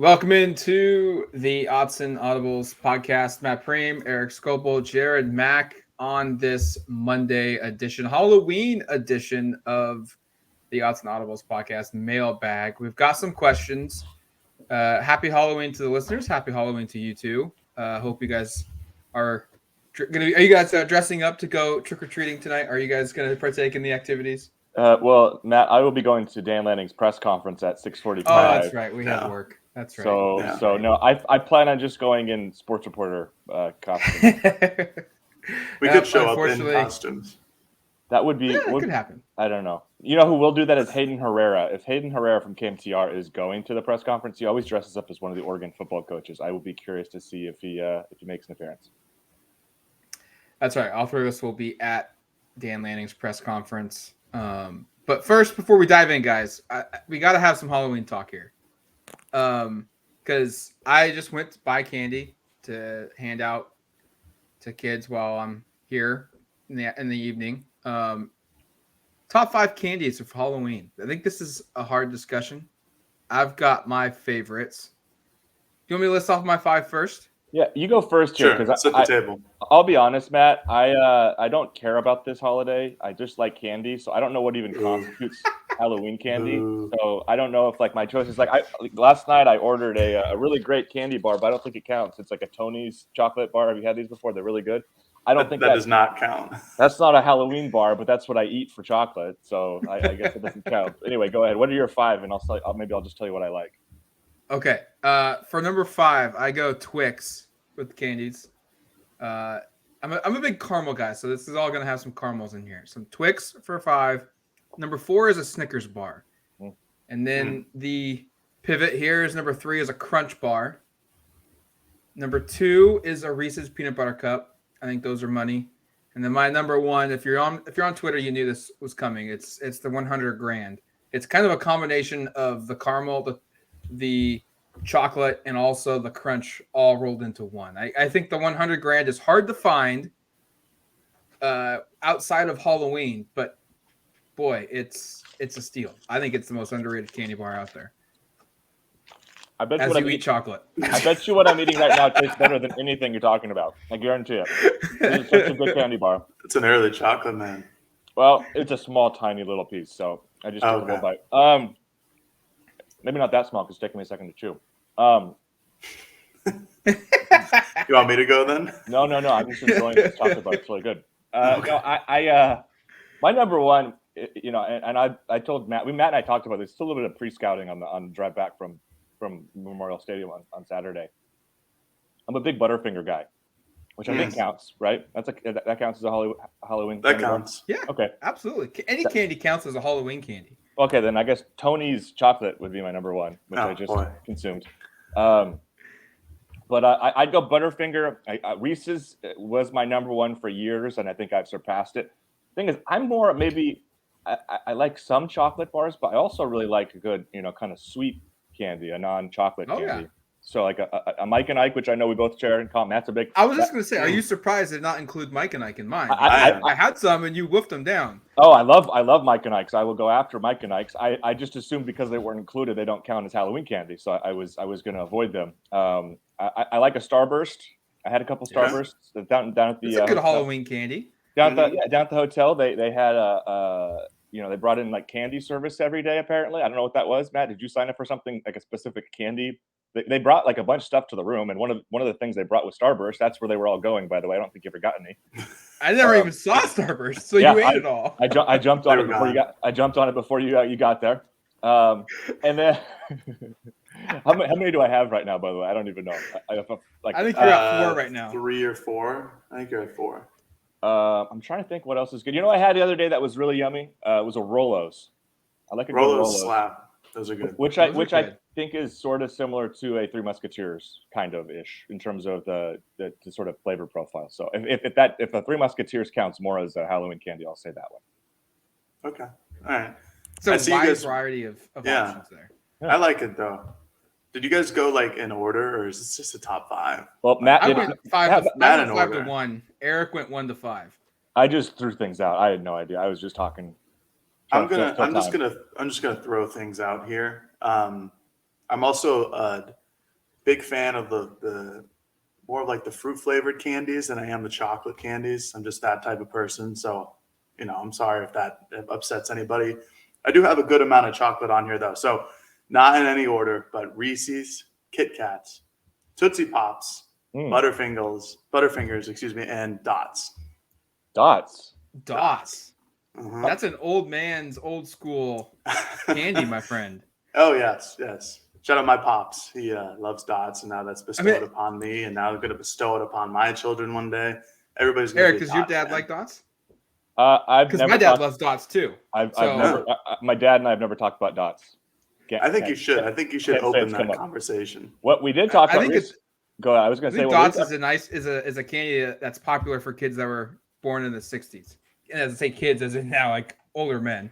Welcome into the Autzen Audibles Podcast. Matt Prehm, Erik Skopil, Jared Mack on this Monday edition, Halloween edition of the Autzen Audibles Podcast Mailbag. We've got some questions. Happy Halloween to the listeners. Happy Halloween to you too. Hope you guys are going to. Are you guys dressing up to go trick or treating tonight? Are you guys going to partake in the activities? Well, Matt, I will be going to Dan Lanning's press conference at 6:45. Oh, that's right. We have work. That's right. So no, I plan on just going in sports reporter costume. We could show up in costumes. That would be. Could happen. I don't know. You know who will do that is Hayden Herrera. If Hayden Herrera from KMTR is going to the press conference, he always dresses up as one of the Oregon football coaches. I will be curious to see if he makes an appearance. That's right. All three of us will be at Dan Lanning's press conference. But first, before we dive in, guys, we got to have some Halloween talk here. Because I just went to buy candy to hand out to kids while I'm here in the evening. Top 5 candies of Halloween. I think this is a hard discussion. I've got my favorites. Do you want me to list off my 5 first? Yeah, you go first here because set the table. I'll be honest, Matt. I don't care about this holiday. I just like candy, so I don't know what even constitutes Halloween candy. So I don't know if my choice is last night I ordered a really great candy bar, but I don't think it counts. It's like a Tony's chocolate bar. Have you had these before? They're really good. I don't think that does not count. That's not a Halloween bar, but that's what I eat for chocolate. So I guess it doesn't count. Anyway, go ahead. What are your 5? And I'll just tell you what I like. Okay. For number 5, I go Twix with candies. I'm a big caramel guy, so this is all going to have some caramels in here. Some Twix for 5. Number 4 is a Snickers bar. And then the pivot here is number 3 is a Crunch bar. Number 2 is a Reese's Peanut Butter Cup. I think those are money. And then my number 1, if you're on Twitter, you knew this was coming. It's the 100 grand. It's kind of a combination of the caramel, the chocolate, and also the crunch all rolled into one. I think the 100 grand is hard to find outside of Halloween, but boy, it's a steal. I think it's the most underrated candy bar out there. I bet as you eat chocolate. I bet you what I'm eating right now tastes better than anything you're talking about. I guarantee it. This is such a good candy bar. It's an early chocolate, man. Well, it's a small, tiny little piece, so I just took a little bite. Maybe not that small because it's taking me a second to chew. You want me to go then? No. I'm just enjoying this chocolate bar. It's really good. No, my number 1, and I told Matt. Matt and I talked about this. It's a little bit of pre-scouting on the drive back from Memorial Stadium on Saturday. I'm a big Butterfinger guy, which I think counts, right? That counts as a Halloween. That counts. Yeah. Okay. Absolutely. Any candy counts as a Halloween candy. Okay, then I guess Tony's chocolate would be my number 1, which I just consumed. But I'd go Butterfinger. Reese's was my number 1 for years, and I think I've surpassed it. Thing is, I'm more maybe I like some chocolate bars, but I also really like a good, kind of sweet candy, a non-chocolate candy. Yeah. So like a Mike and Ike, which I know we both share in common. That's a big. I was just going to say, are you surprised to not include Mike and Ike in mine? I had some and you woofed them down. Oh, I love Mike and Ike's. I will go after Mike and Ike's. I just assumed because they weren't included, they don't count as Halloween candy. So I was going to avoid them. I like a Starburst. I had a couple Starbursts down at the. It's a good Halloween candy. Down at the hotel, they had they brought in like candy service every day. Apparently, I don't know what that was. Matt, did you sign up for something like a specific candy? They brought like a bunch of stuff to the room, and one of the things they brought was Starburst. That's where they were all going, by the way. I don't think you ever got any. I never even saw Starburst, so you ate it all. I jumped on it before you got. I jumped on it before you got there. And then how many do I have right now? By the way, I don't even know. I think you're at 4 right now. 3 or 4. I think you're at 4. I'm trying to think what else is good. You know what I had the other day that was really yummy? It was a Rolos. I like a Rolos slap. Those are good. Which I think is sort of similar to a Three Musketeers kind of ish in terms of the sort of flavor profile. So if a Three Musketeers counts more as a Halloween candy, I'll say that one. Okay. All right. So a wide variety of options there. I like it though. Did you guys go like in order, or is this just a top 5? Well, Matt, I went 5 to 1. Erik went 1 to 5. I just threw things out. I had no idea. I was just talking. I'm just gonna throw things out here. I'm also big fan of the more of like the fruit flavored candies than I am the chocolate candies. I'm just that type of person. So, I'm sorry if that upsets anybody. I do have a good amount of chocolate on here though. So not in any order, but Reese's, Kit Kats, Tootsie Pops, Butterfingers, and Dots. Dots. Uh-huh. That's an old man's old school candy, my friend. Oh, yes. Shout out my pops. He loves Dots, and now that's bestowed upon me, and now I'm going to bestow it upon my children one day. Everybody's going to Eric, does your dad like Dots? Because my dad loves Dots too. My dad and I have never talked about Dots. I think you should open that conversation. What we did talk about. Go ahead. I was going to say Dots is a candy that's popular for kids that were born in the 60s. And as I say kids, as in now like older men.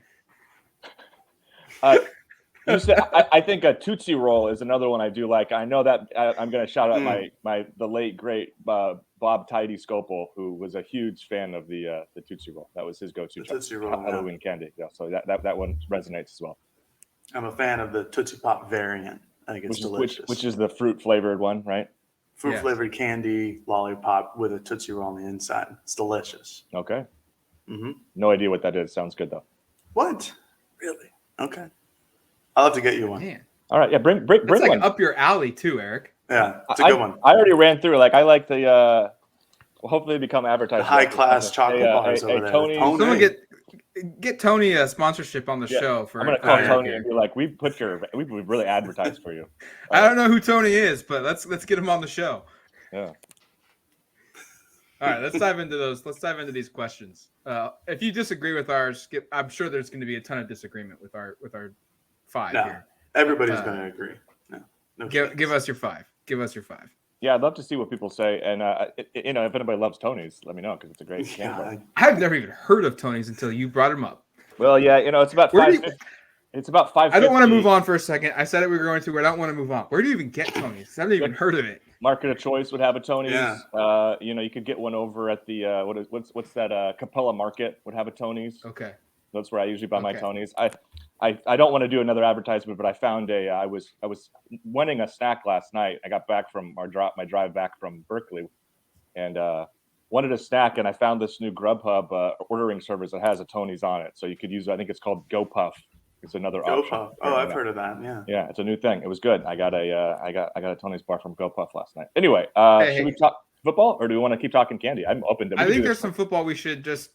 I think a Tootsie Roll is another one I do like. I know that I'm going to shout out the late great Bob Tidy Skopil, who was a huge fan of the Tootsie Roll. That was his go-to Halloween candy. Yeah, so that one resonates as well. I'm a fan of the Tootsie Pop variant. I think it's delicious. Which is the fruit flavored one, right? Fruit flavored candy lollipop with a Tootsie Roll on the inside. It's delicious. Okay. Mm-hmm. No idea what that is. Sounds good though. What? Really? Okay. I'll have to get you one. Man. All right. Yeah. Bring That's like one up your alley too, Eric. Yeah. It's a good one. I already ran through. Like I like the. Hopefully become advertised. The high class chocolate bars over there. Tony. Someone get Tony a sponsorship on the show. I'm gonna call Tony and be like, we really advertised for you. I don't know who Tony is, but let's get him on the show. Yeah. All right, let's dive into those. Let's dive into these questions. If you disagree with ours, I'm sure there's going to be a ton of disagreement with our 5 here. Everybody's going to agree. No. Give us your 5. Give us your 5. Yeah, I'd love to see what people say, and if anybody loves Tony's, let me know because it's a great candy. I've never even heard of Tony's until you brought him up. Well, yeah, it's about 5. It's about 5. I don't want to move on for a second. I said it we were going to. I don't want to move on. Where do you even get Tony's? I haven't even heard of it. Market of Choice would have a Tony's. Yeah. You could get one over at the what's that Capella Market would have a Tony's. Okay. That's where I usually buy my Tony's. I don't want to do another advertisement, but I found I was wanting a snack last night. I got back from my drive back from Berkeley, and wanted a snack, and I found this new Grubhub ordering service that has a Tony's on it. So you could use. I think it's called GoPuff. It's another option. GoPuff. Oh, I've heard of that. Yeah. Yeah, it's a new thing. It was good. I got a Tony's bar from GoPuff last night. Anyway, should we talk football, or do we want to keep talking candy? I'm open to. I think there's some football we should just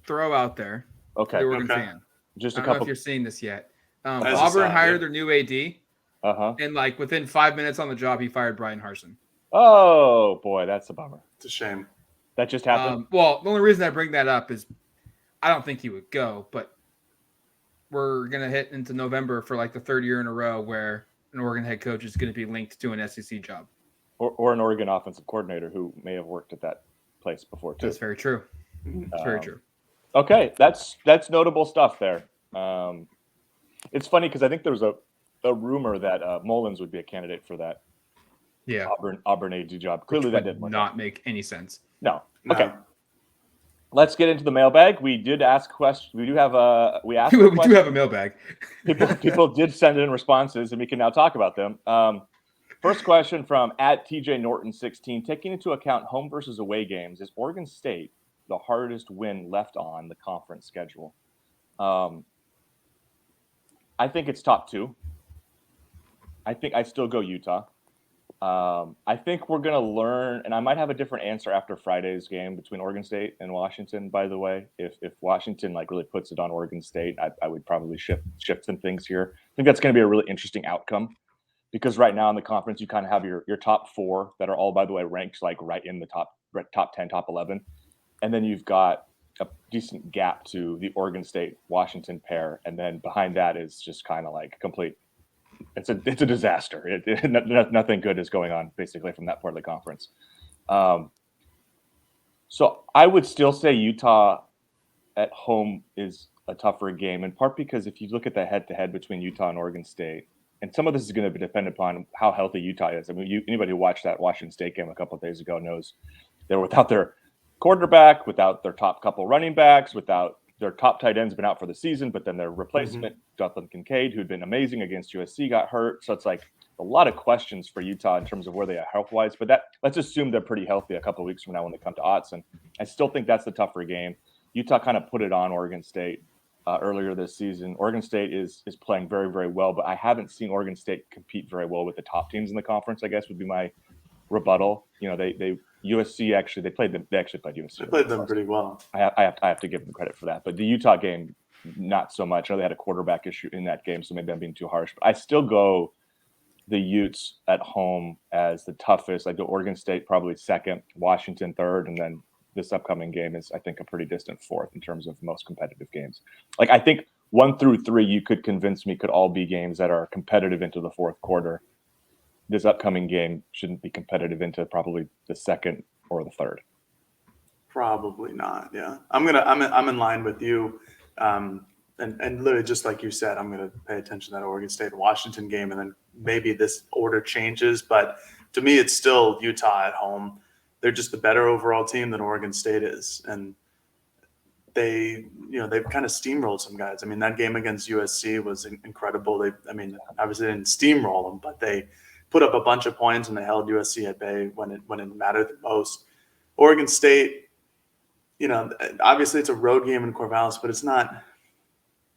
throw out there. Okay. The Oregon fan. Just I don't know if you're seeing this yet. Auburn hired their new AD. Uh-huh. And within 5 minutes on the job, he fired Brian Harsin. Oh boy, that's a bummer. It's a shame. That just happened. Well, the only reason I bring that up is I don't think he would go, but we're gonna hit into November for the third year in a row where an Oregon head coach is going to be linked to an SEC job, or an Oregon offensive coordinator who may have worked at that place before too. That's very true. That's very true. Okay, that's notable stuff there. It's funny because I think there was a rumor that Mullins would be a candidate for that. Yeah, Auburn AD job. Clearly, that did not make any sense. No. Okay. Let's get into the mailbag. We did ask questions. We do have we asked. We do have a mailbag. People did send in responses, and we can now talk about them. First question from @TJ Norton16. Taking into account home versus away games, is Oregon State the hardest win left on the conference schedule? I think it's top 2. I think I still go Utah. I think we're going to learn, and I might have a different answer after Friday's game between Oregon State and Washington, by the way. If Washington really puts it on Oregon State, I would probably shift some things here. I think that's going to be a really interesting outcome because right now in the conference, you kind of have your top 4 that are all, by the way, ranked right in the top 10, top 11. And then you've got a decent gap to the Oregon State-Washington pair. And then behind that is just kind of complete. It's a disaster. Nothing good is going on basically from that part of the conference. So I would still say Utah at home is a tougher game, in part because if you look at the head-to-head between Utah and Oregon State, and some of this is going to be dependent upon how healthy Utah is. I mean, anybody who watched that Washington State game a couple of days ago knows they're without their quarterback, without their top couple running backs, without their top tight ends been out for the season, but then their replacement, Jonathan Kincaid, who'd been amazing against USC, got hurt. So it's a lot of questions for Utah in terms of where they are health-wise, but let's assume they're pretty healthy a couple of weeks from now when they come to Autzen. I still think that's the tougher game. Utah kind of put it on Oregon State earlier this season. Oregon State is playing very, very well, but I haven't seen Oregon State compete very well with the top teams in the conference, I guess would be my rebuttal. They USC actually they played USC. They played them pretty well. I have to give them credit for that. But the Utah game, not so much. I know they had a quarterback issue in that game, so maybe I'm being too harsh. But I still go the Utes at home as the toughest. I go Oregon State probably second, Washington third, and then this upcoming game is, I think, a pretty distant fourth in terms of most competitive games. Like, I think 1 through 3, you could convince me could all be games that are competitive into the fourth quarter. This upcoming game shouldn't be competitive into probably the second or the third. Probably not. Yeah, I'm in line with you. And literally, just like you said, I'm going to pay attention to that Oregon State Washington game, and then maybe this order changes. But to me, it's still Utah at home. They're just a better overall team than Oregon State is, and they've kind of steamrolled some guys. I mean, that game against USC was incredible. Obviously didn't steamroll them, but they put up a bunch of points and they held USC at bay when it mattered the most. Oregon State, obviously it's a road game in Corvallis, but it's not.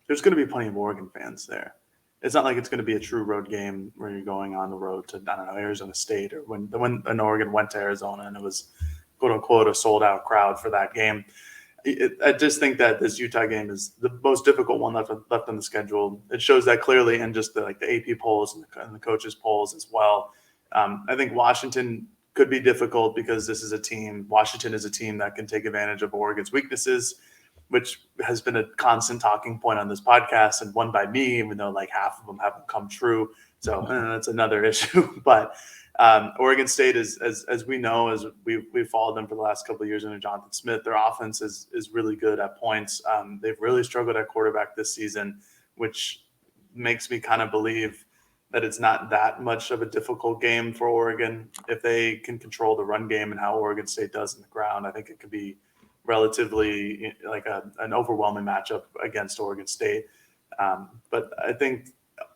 There's going to be plenty of Oregon fans there. It's not like it's going to be a true road game where you're going on the road to, I don't know, Arizona State, or when Oregon went to Arizona and it was, quote unquote, a sold out crowd for that game. I just think that this Utah game is the most difficult one left on the schedule. It shows that clearly in just the AP polls and the coaches' polls as well. I think Washington could be difficult because Washington is a team that can take advantage of Oregon's weaknesses, which has been a constant talking point on this podcast and one by me, even though like half of them haven't come true. So that's another issue. But Oregon State is, as we know, as we've followed them for the last couple of years under Jonathan Smith, their offense is really good at points. They've really struggled at quarterback this season, which makes me kind of believe that it's not that much of a difficult game for Oregon. If they can control the run game and how Oregon State does in the ground, I think it could be relatively like an overwhelming matchup against Oregon State. But I think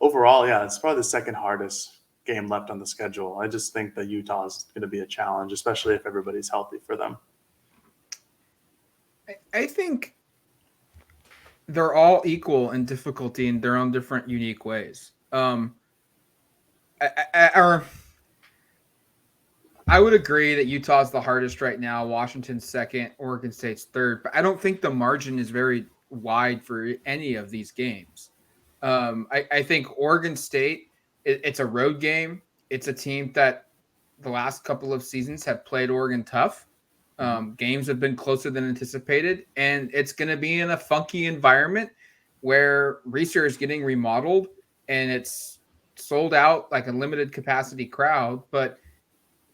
overall, yeah, it's probably the second hardest game left on the schedule. I just think that Utah is going to be a challenge, especially if everybody's healthy for them. I think they're all equal in difficulty in their own different, unique ways. I would agree that Utah's the hardest right now, Washington's second, Oregon State's third, but I don't think the margin is very wide for any of these games. I think Oregon State, it's a road game. It's a team that the last couple of seasons have played Oregon tough. Games have been closer than anticipated, and it's going to be in a funky environment where Reser is getting remodeled and it's sold out like a limited capacity crowd, but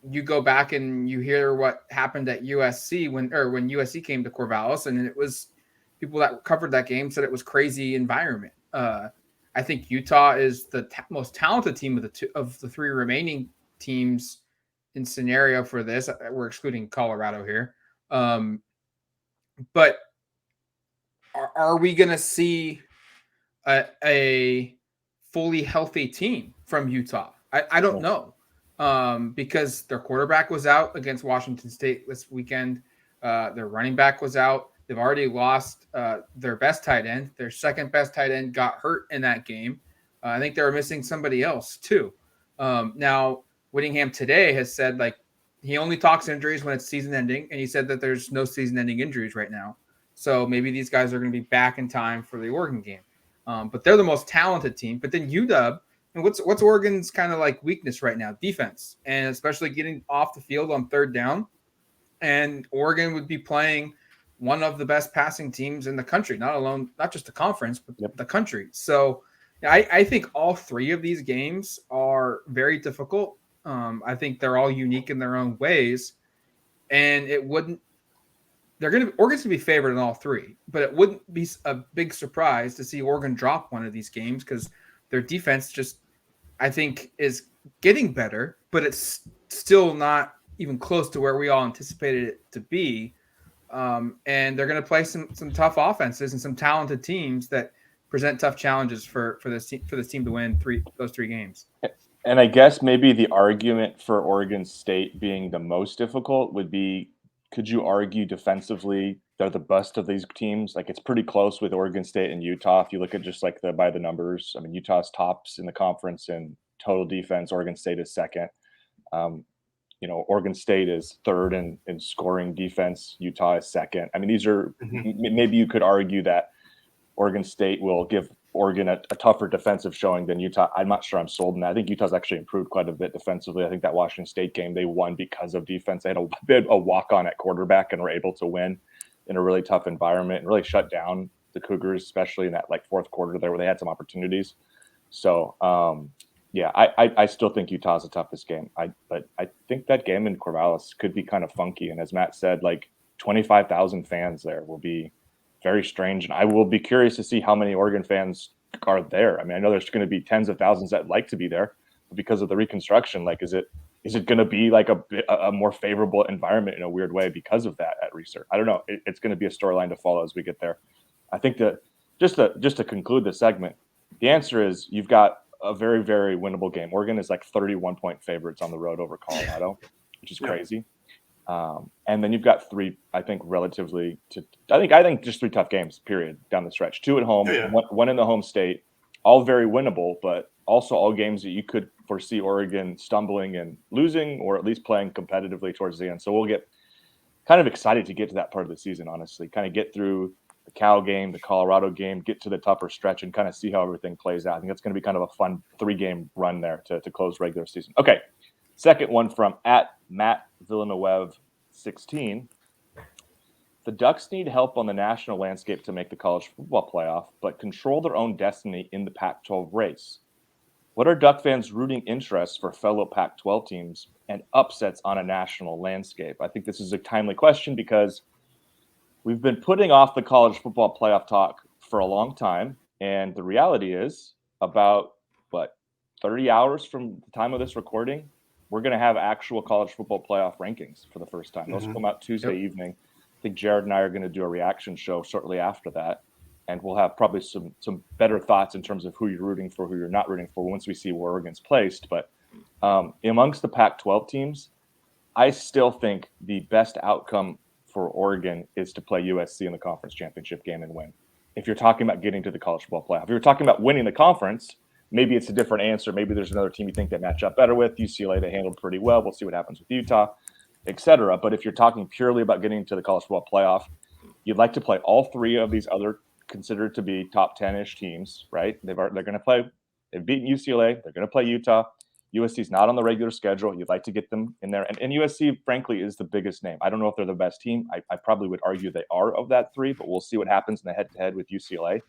you go back and you hear what happened at USC when USC came to Corvallis, and it was people that covered that game said it was crazy environment. I think Utah is the most talented team of the three remaining teams in scenario for this. We're excluding Colorado here. But are we going to see a fully healthy team from Utah? I don't know. Because their quarterback was out against Washington State this weekend. Their running back was out. They've already lost their best tight end. Their second best tight end got hurt in that game. I think they were missing somebody else too. Now, Whittingham today has said he only talks injuries when it's season ending, and he said that there's no season ending injuries right now. So maybe these guys are going to be back in time for the Oregon game. But they're the most talented team. But then UW. And what's Oregon's kind of weakness right now? Defense, and especially getting off the field on third down. And Oregon would be playing one of the best passing teams in the country, not just the conference, but the country. So I think all three of these games are very difficult. I think they're all unique in their own ways, and Oregon's going to be favored in all three, but it wouldn't be a big surprise to see Oregon drop one of these games because their defense just, I think, is getting better, but it's still not even close to where we all anticipated it to be. And they're going to play some tough offenses and some talented teams that present tough challenges for this team to win those three games. And I guess maybe the argument for Oregon State being the most difficult would be, could you argue defensively they're the best of these teams? Like it's pretty close with Oregon State and Utah. If you look at just like by the numbers, I mean, Utah's tops in the conference in total defense. Oregon State is second. Oregon State is third in scoring defense. Utah is second. I mean, these are maybe you could argue that Oregon State will give Oregon a tougher defensive showing than Utah. I'm not sure I'm sold on that. I think Utah's actually improved quite a bit defensively. I think that Washington State game, they won because of defense. They had a bit a walk-on at quarterback and were able to win in a really tough environment and really shut down the Cougars, especially in that like fourth quarter there where they had some opportunities. So, I still think Utah's the toughest game. But I think that game in Corvallis could be kind of funky. And as Matt said, like 25,000 fans there will be very strange. And I will be curious to see how many Oregon fans are there. I mean, I know there's going to be tens of thousands that like to be there, but because of the reconstruction, like, is it going to be like a more favorable environment in a weird way because of that at Research? I don't know. It's going to be a storyline to follow as we get there. I think that just to conclude the segment, the answer is you've got a very, very winnable game. Oregon is like 31-point favorites on the road over Colorado, which is crazy. And then you've got three, I think, I think just three tough games, period, down the stretch. Two at home, one in the home state, all very winnable, but also all games that you could foresee Oregon stumbling and losing, or at least playing competitively towards the end. So we'll get kind of excited to get to that part of the season, honestly, kind of get through the Cal game, the Colorado game, get to the tougher stretch and kind of see how everything plays out. I think that's going to be kind of a fun 3-game run there to close regular season. Okay. Second one from at Matt Villanueva 16. The Ducks need help on the national landscape to make the college football playoff, but control their own destiny in the Pac-12 race. What are Duck fans' rooting interests for fellow Pac-12 teams and upsets on a national landscape? I think this is a timely question because we've been putting off the college football playoff talk for a long time, and the reality is about, 30 hours from the time of this recording, we're going to have actual college football playoff rankings for the first time. Those come out Tuesday evening. I think Jared and I are going to do a reaction show shortly after that, and we'll have probably some better thoughts in terms of who you're rooting for, who you're not rooting for once we see where Oregon's placed. But amongst the Pac-12 teams, I still think the best outcome for Oregon is to play USC in the conference championship game and win. If you're talking about getting to the college football playoff, if you're talking about winning the conference, maybe it's a different answer. Maybe there's another team you think they match up better with. UCLA, they handled pretty well. We'll see what happens with Utah, et cetera. But if you're talking purely about getting to the college football playoff, you'd like to play all three of these other considered to be top 10-ish teams, right? They're going to play. They've beaten UCLA. They're going to play Utah. USC's not on the regular schedule. You'd like to get them in there. And USC, frankly, is the biggest name. I don't know if they're the best team. I probably would argue they are of that three, but we'll see what happens in the head-to-head with UCLA.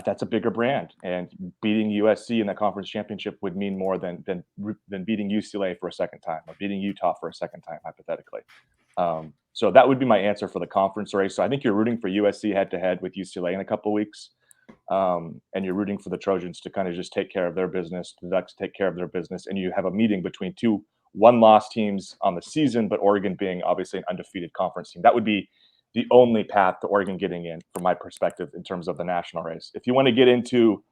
That's a bigger brand, and beating USC in the conference championship would mean more than beating UCLA for a second time or beating Utah for a second time, hypothetically. So that would be my answer for the conference race. So I think you're rooting for USC head-to-head with UCLA in a couple of weeks. And you're rooting for the Trojans to kind of just take care of their business, the Ducks take care of their business, and you have a meeting between two one-loss teams on the season, but Oregon being obviously an undefeated conference team. That would be the only path to Oregon getting in, from my perspective, in terms of the national race. If you want to get into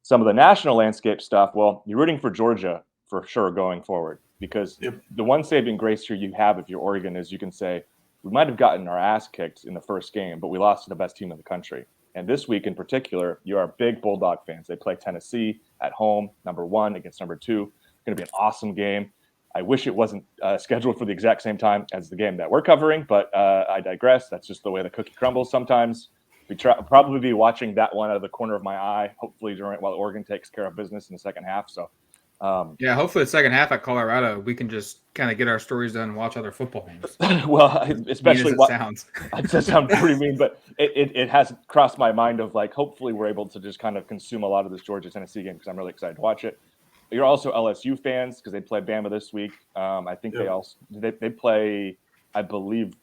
some of the national landscape stuff, well, you're rooting for Georgia for sure going forward, because the one saving grace here you have if you're Oregon is you can say, we might have gotten our ass kicked in the first game, but we lost to the best team in the country. And this week in particular, you are big Bulldog fans. They play Tennessee at home, number 1 against number 2. It's going to be an awesome game. I wish it wasn't scheduled for the exact same time as the game that we're covering, but I digress. That's just the way the cookie crumbles sometimes. Probably be watching that one out of the corner of my eye, hopefully while Oregon takes care of business in the second half. So, hopefully the second half at Colorado, we can just kind of get our stories done and watch other football games. Well, especially what sounds. It does sound pretty mean, but it has crossed my mind of like, hopefully we're able to just kind of consume a lot of this Georgia-Tennessee game because I'm really excited to watch it. You're also LSU fans because they play Bama this week. I think they play, I believe,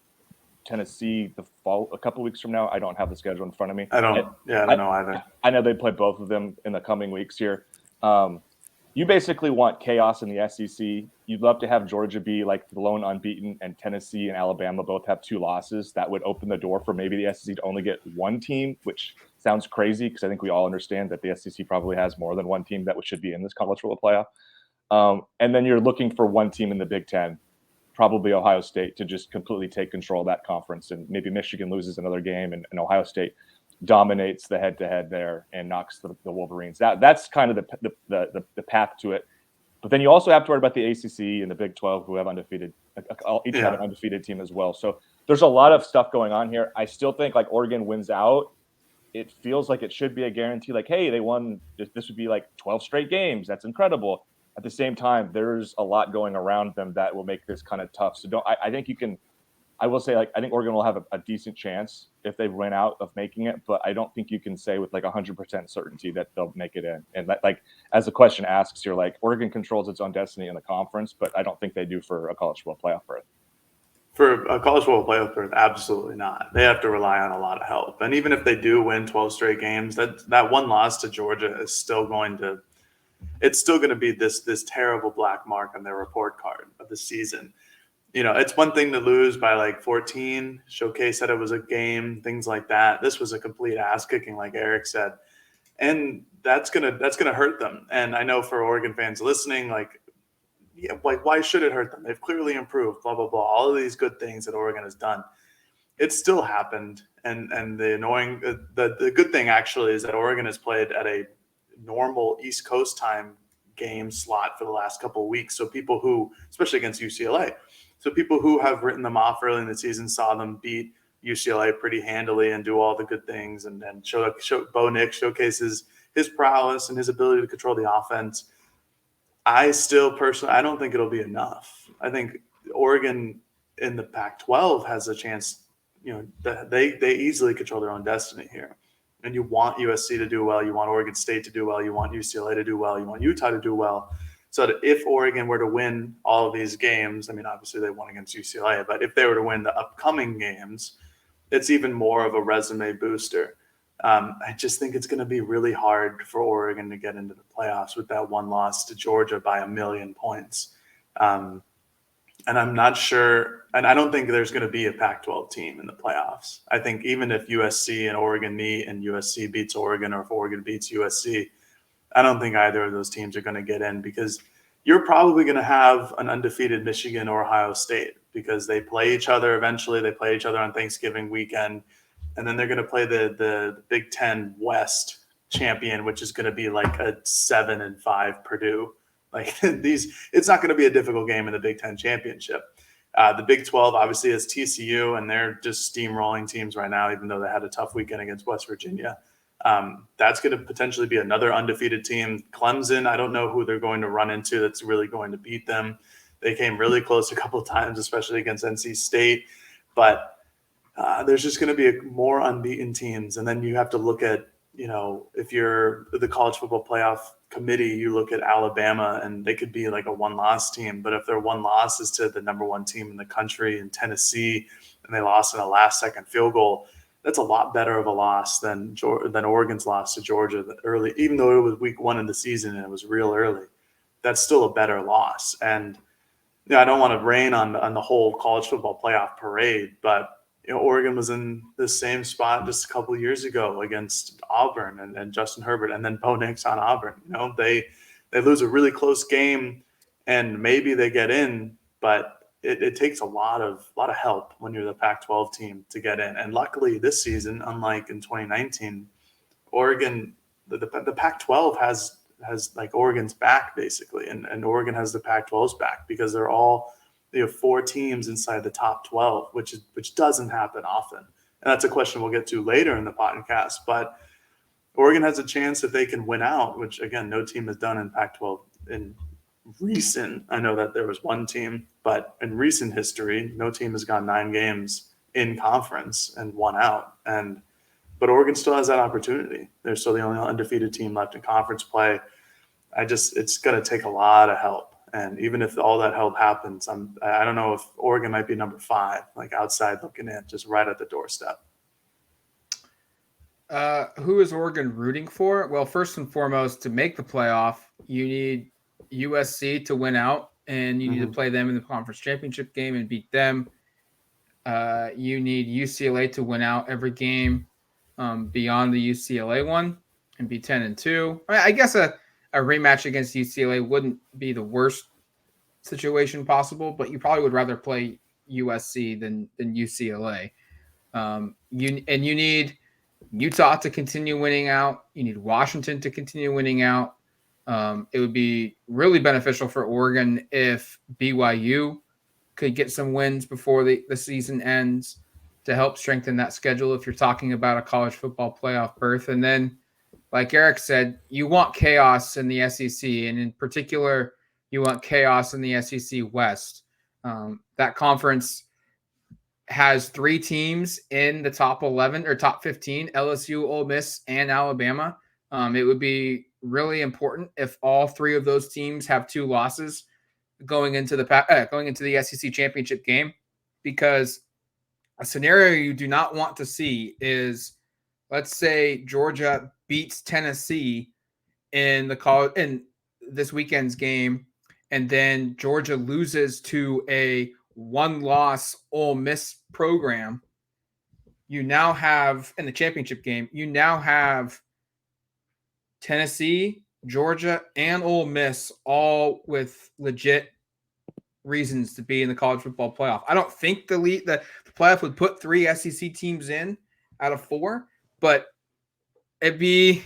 Tennessee a couple weeks from now. I don't have the schedule in front of me. I don't know either. I know they play both of them in the coming weeks here. you basically want chaos in the SEC. You'd love to have Georgia be like the lone unbeaten, and Tennessee and Alabama both have 2 losses. That would open the door for maybe the SEC to only get 1 team, which sounds crazy because I think we all understand that the SEC probably has more than 1 team that should be in this college football playoff. And then you're looking for 1 team in the Big Ten, probably Ohio State, to just completely take control of that conference. And maybe Michigan loses another game and Ohio State dominates the head-to-head there and knocks the Wolverines. That's kind of the path to it. But then you also have to worry about the ACC and the Big 12, who have undefeated, each have an undefeated team as well. So there's a lot of stuff going on here. I still think like Oregon wins out. It feels like it should be a guarantee. Like, hey, they won. This would be like 12 straight games. That's incredible. At the same time, there's a lot going around them that will make this kind of tough. So I think you can. I will say, like, I think Oregon will have a decent chance if they win out of making it, but I don't think you can say with like 100% certainty that they'll make it in. And that, like, as the question asks, you're like, Oregon controls its own destiny in the conference, but I don't think they do for a college football playoff berth. For a college football playoff berth, absolutely not. They have to rely on a lot of help. And even if they do win 12 straight games, that 1 loss to Georgia is still going to be this terrible black mark on their report card of the season. You know, it's one thing to lose by like 14, showcase that it was a game, things like that. This was a complete ass kicking, like Erik said. And that's gonna hurt them. And I know for Oregon fans listening, like why should it hurt them? They've clearly improved, blah, blah, blah. All of these good things that Oregon has done. It still happened. And the good thing actually is that Oregon has played at a normal East Coast time game slot for the last couple of weeks. So people who, especially against UCLA, so people who have written them off early in the season saw them beat UCLA pretty handily and do all the good things, and then Bo Nix showcases his prowess and his ability to control the offense. I still personally, I don't think it'll be enough. I think Oregon in the Pac-12 has a chance. You know, they easily control their own destiny here. And you want USC to do well. You want Oregon State to do well. You want UCLA to do well. You want Utah to do well. So that if Oregon were to win all of these games, I mean, obviously they won against UCLA, but if they were to win the upcoming games, it's even more of a resume booster. I just think it's going to be really hard for Oregon to get into the playoffs with that 1 loss to Georgia by 1,000,000 points. And I'm not sure, and I don't think there's going to be a Pac-12 team in the playoffs. I think even if USC and Oregon meet and USC beats Oregon, or if Oregon beats USC, I don't think either of those teams are going to get in, because you're probably going to have an undefeated Michigan or Ohio State, because they play each other eventually. They play each other on Thanksgiving weekend, and then they're going to play the Big Ten West champion, which is going to be like a 7-5 Purdue. Like it's not going to be a difficult game in the Big Ten championship. The Big 12 obviously has TCU, and they're just steamrolling teams right now, even though they had a tough weekend against West Virginia. That's going to potentially be another undefeated team. Clemson, I don't know who they're going to run into that's really going to beat them. They came really close a couple of times, especially against NC State. But there's just going to be more unbeaten teams. And then you have to look at, you know, if you're the college football playoff committee, you look at Alabama, and they could be like a 1-loss team. But if their 1 loss is to the number 1 team in the country in Tennessee, and they lost in a last-second field goal, that's a lot better of a loss than Oregon's loss to Georgia early, even though it was week 1 in the season and it was real early. That's still a better loss. And you know, I don't want to rain on the whole college football playoff parade, but you know, Oregon was in the same spot just a couple of years ago against Auburn and Justin Herbert, and then Bo Nix on Auburn. You know, they lose a really close game, and maybe they get in, but it takes a lot of help when you're the Pac-12 team to get in. And luckily this season, unlike in 2019, Oregon, the Pac-12 has like Oregon's back basically, and Oregon has the Pac-12's back, because they're all, they have 4 teams inside the top 12, which doesn't happen often. And that's a question we'll get to later in the podcast. But Oregon has a chance if they can win out, which again, no team has done in Pac-12 in recent. I know that there was one team, but in recent history, no team has gone 9 games in conference and won out. But Oregon still has that opportunity. They're still the only undefeated team left in conference play. It's going to take a lot of help. And even if all that help happens, I don't know if Oregon might be number 5, like outside looking in, just right at the doorstep. Who is Oregon rooting for? Well, first and foremost, to make the playoff, you need USC to win out, and you need to play them in the conference championship game and beat them. You need UCLA to win out every game beyond the UCLA one and be 10-2. I guess a rematch against UCLA wouldn't be the worst situation possible, but you probably would rather play USC than UCLA. You need Utah to continue winning out. You need Washington to continue winning out. It would be really beneficial for Oregon if BYU could get some wins before the season ends to help strengthen that schedule if you're talking about a college football playoff berth. And then, like Erik said, you want chaos in the SEC, and in particular, you want chaos in the SEC West. That conference has 3 teams in the top 11 or top 15, LSU, Ole Miss, and Alabama. It would be really important if all 3 of those teams have 2 losses going into the SEC championship game, because a scenario you do not want to see is, let's say Georgia beats Tennessee in this weekend's game, and then Georgia loses to a 1-loss Ole Miss program. You now have, in the championship game, you now have Tennessee, Georgia, and Ole Miss all with legit reasons to be in the college football playoff. I don't think the playoff would put 3 SEC teams in out of 4, but it would be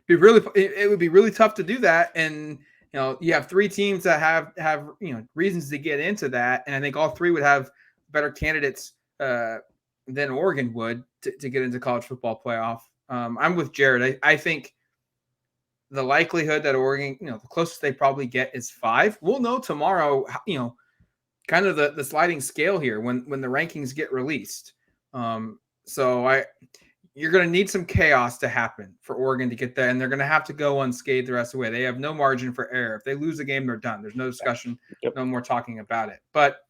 really tough to do that. And you have 3 teams that have reasons to get into that, and I think all 3 would have better candidates than Oregon would to get into college football playoff. I'm with Jared. I think the likelihood that Oregon, the closest they probably get is 5. We'll know tomorrow, kind of the sliding scale here when the rankings get released. You're going to need some chaos to happen for Oregon to get there, and they're going to have to go unscathed the rest of the way. They have no margin for error. If they lose a game, they're done. There's no discussion, no more talking about it. But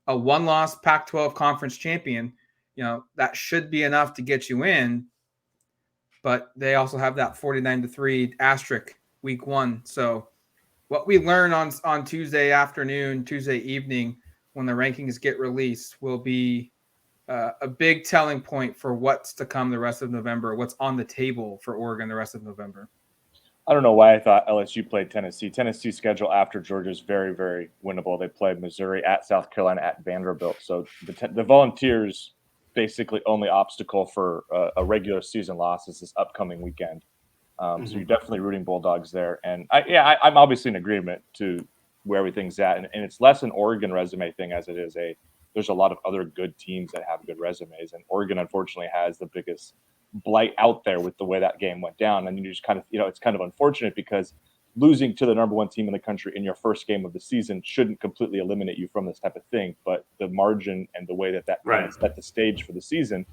a 1-loss Pac-12 conference champion, that should be enough to get you in. But they also have that 49-3 asterisk week 1. So what we learn on Tuesday afternoon, Tuesday evening, when the rankings get released, will be a big telling point for what's to come the rest of November, what's on the table for Oregon the rest of November. I don't know why I thought LSU played Tennessee. Tennessee's schedule after Georgia is very, very winnable. They play Missouri, at South Carolina, at Vanderbilt. So the Volunteers' basically only obstacle for a regular season loss is this upcoming weekend. So you're definitely rooting Bulldogs there. And I'm obviously in agreement to where everything's at. And it's less an Oregon resume thing as it is there's a lot of other good teams that have good resumes. And Oregon, unfortunately, has the biggest blight out there with the way that game went down. And you just kind of, it's kind of unfortunate because losing to the number 1 team in the country in your first game of the season shouldn't completely eliminate you from this type of thing. But the margin and the way that kind of set the stage for the season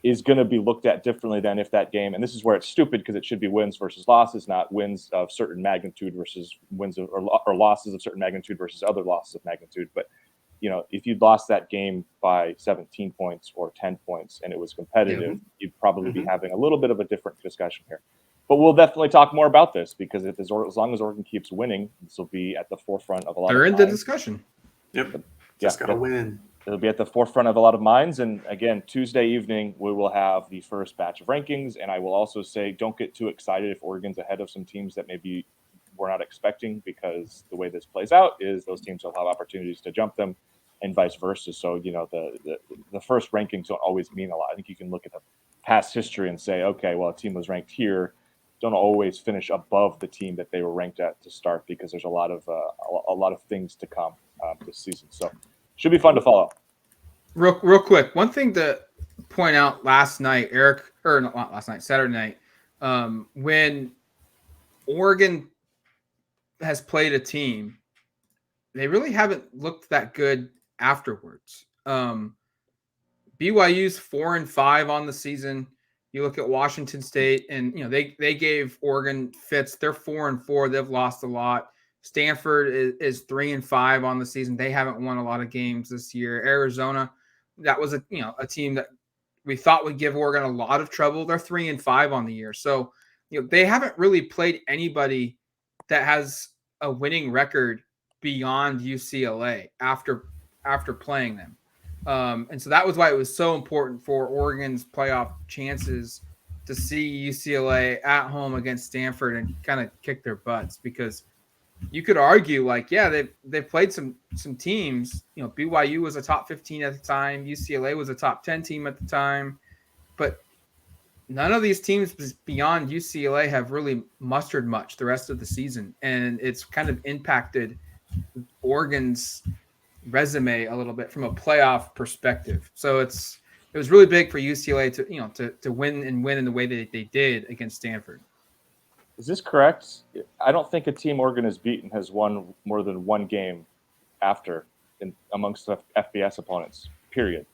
is going to be looked at differently than if that game, and this is where it's stupid because it should be wins versus losses, not wins of certain magnitude versus wins of, or losses of certain magnitude versus other losses of magnitude. But if you'd lost that game by 17 points or 10 points and it was competitive, you'd probably be having a little bit of a different discussion here. But we'll definitely talk more about this because as long as Oregon keeps winning, this will be at the forefront of a lot of minds. They're in the discussion. Yep. Just got to win. It'll be at the forefront of a lot of minds. And again, Tuesday evening, we will have the first batch of rankings. And I will also say, don't get too excited if Oregon's ahead of some teams that maybe we're not expecting, because the way this plays out is those teams will have opportunities to jump them and vice versa. So, the first rankings don't always mean a lot. I think you can look at the past history and say, okay, well, a team was ranked here. Don't always finish above the team that they were ranked at to start, because there's a lot of things to come this season. So should be fun to follow. Real quick, one thing to point out Saturday night, when Oregon has played a team, they really haven't looked that good afterwards. BYU's 4-5 on the season. You look at Washington State, and they gave Oregon fits. They're 4-4. They've lost a lot. Stanford is 3-5 on the season. They haven't won a lot of games this year. Arizona, that was a team that we thought would give Oregon a lot of trouble. They're 3-5 on the year. So they haven't really played anybody that has a winning record beyond UCLA after playing them. And so that was why it was so important for Oregon's playoff chances to see UCLA at home against Stanford and kind of kick their butts, because you could argue like, yeah, they've played some teams. You know, BYU was a top 15 at the time. UCLA was a top 10 team at the time, but none of these teams beyond UCLA have really mustered much the rest of the season, and it's kind of impacted Oregon's resume a little bit from a playoff perspective. So it was really big for UCLA to win in the way that they did against Stanford. Is this correct? I don't think a team Oregon has beaten has won more than one game after amongst the FBS opponents, period.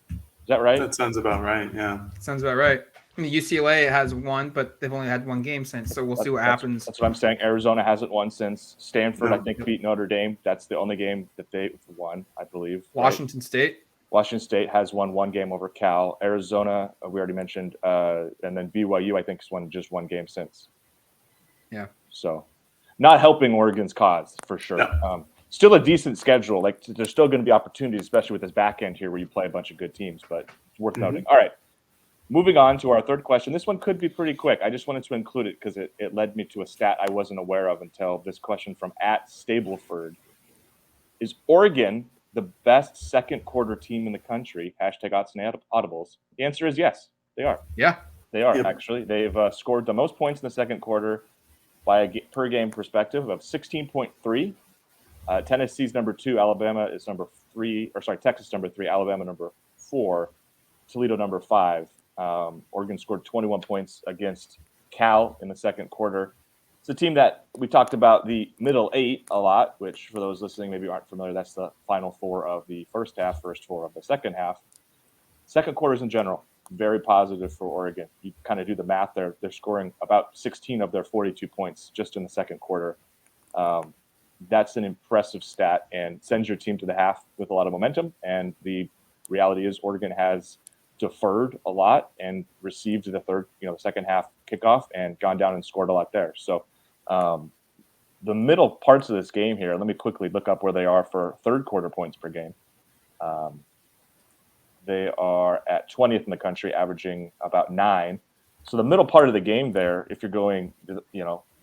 Is that right? That sounds about right, yeah. Sounds about right. I mean, UCLA has won, but they've only had one game since, so we'll see what happens. That's what I'm saying. Arizona hasn't won since. Stanford, I think, beat Notre Dame. That's the only game that they won, I believe. Washington State has won one game over Cal. Arizona, we already mentioned, and then BYU, I think, has won just one game since. Yeah. So, not helping Oregon's cause for sure. No. Still a decent schedule. Like, there's still going to be opportunities, especially with this back end here, where you play a bunch of good teams. But it's worth noting. All right. Moving on to our third question. This one could be pretty quick. I just wanted to include it because it led me to a stat I wasn't aware of until this question from @Stableford. Is Oregon the best second quarter team in the country? #Autzen Audibles. The answer is yes, they are. Yeah. They are, actually. They've scored the most points in the second quarter by a per game perspective of 16.3. Tennessee's number 2, Alabama is number 3, Texas number 3, Alabama number 4, Toledo number 5. Oregon scored 21 points against Cal in the second quarter. It's a team that we talked about the middle 8 a lot, which for those listening maybe aren't familiar, that's the final 4 of the first half, first 4 of the second half. Second quarters in general, very positive for Oregon. You kind of do the math there. They're scoring about 16 of their 42 points just in the second quarter. That's an impressive stat and sends your team to the half with a lot of momentum. And the reality is Oregon has deferred a lot and received the second half kickoff and gone down and scored a lot there. So the middle parts of this game here, let me quickly look up where they are for third quarter points per game. They are at 20th in the country, averaging about 9. So the middle part of the game there, if you're going,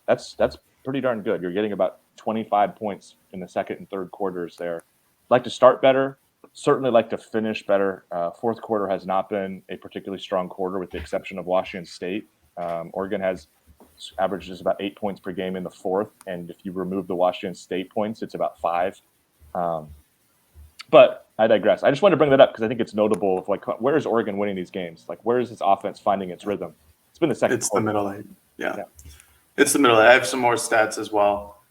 that's pretty darn good. You're getting about 25 points in the second and third quarters there. Like to start better. Certainly like to finish better. Fourth quarter has not been a particularly strong quarter with the exception of Washington State. Oregon has averages about 8 points per game in the fourth. And if you remove the Washington State points, it's about 5. But I digress. I just wanted to bring that up because I think it's notable of like, where is Oregon winning these games? Like, where is this offense finding its rhythm? It's been the second quarter. The middle 8. Yeah. It's the middle 8. I have some more stats as well.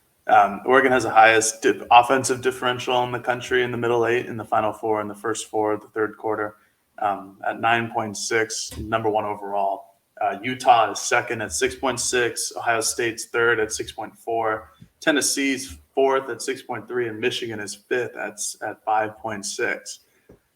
Oregon has the highest offensive differential in the country in the middle 8, in the final 4, in the first 4 of the third quarter, at 9.6, number 1 overall. Utah is second at 6.6. Ohio State's third at 6.4. Tennessee's fourth at 6.3, and Michigan is fifth at 5.6.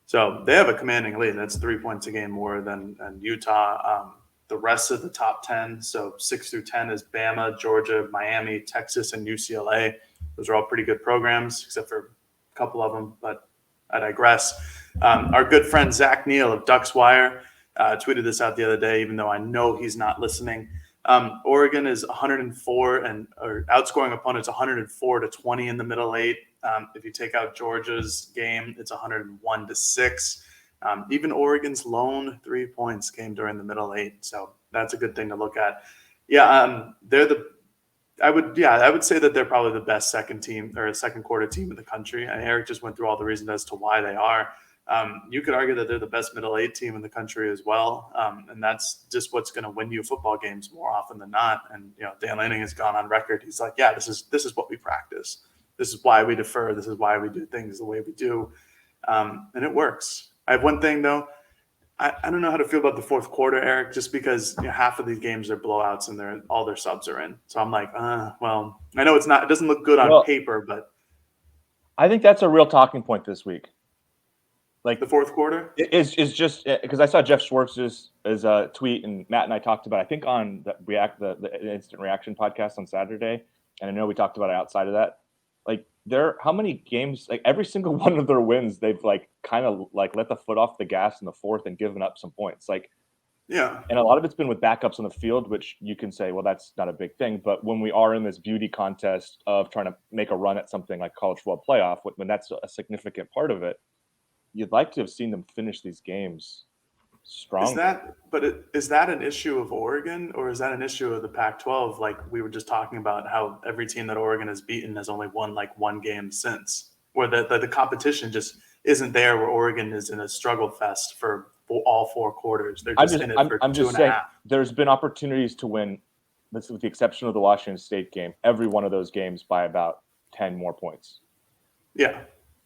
So they have a commanding lead. That's 3 points a game more than Utah. The rest of the top 10, so 6 through 10, is Bama, Georgia, Miami, Texas, and UCLA. Those are all pretty good programs, except for a couple of them, but I digress. Our good friend Zach Neal of Ducks Wire tweeted this out the other day, even though I know he's not listening. Oregon is 104 or outscoring opponents 104-20 in the middle 8. If you take out Georgia's game, it's 101-6. Even Oregon's lone 3 points came during the middle 8, so that's a good thing to look at. Yeah, I would say that they're probably the best second quarter team in the country. And Erik just went through all the reasons as to why they are. You could argue that they're the best middle 8 team in the country as well, and that's just what's going to win you football games more often than not. And Dan Lanning has gone on record. He's like, yeah, this is what we practice. This is why we defer. This is why we do things the way we do, and it works. I have one thing, though. I don't know how to feel about the fourth quarter, Erik, just because half of these games are blowouts and all their subs are in. So I'm like, well, I know it doesn't look good on paper, but I think that's a real talking point this week. Like the fourth quarter is just because I saw Jeff Schwartz's tweet, and Matt and I talked about, I think on the Instant Reaction podcast on Saturday. and I know we talked about it outside of that, like how many games, like every single one of their wins, they've like kind of like let the foot off the gas in the fourth and given up some points. Like, Yeah. and a lot of it's been with backups on the field, which you can say, well, that's not a big thing. But when we are in this beauty contest of trying to make a run at something like college football playoff, when that's a significant part of it, you'd like to have seen them finish these games strong. Is that an issue of Oregon, or is that an issue of the Pac-12? Like we were just talking about how every team that Oregon has beaten has only won like one game since, where the competition just isn't there, where Oregon is in a struggle fest for all four quarters. They're just in it for I'm two just and saying, a half. there's been opportunities to win, with the exception of the Washington State game, every one of those games by about 10 more points. Yeah,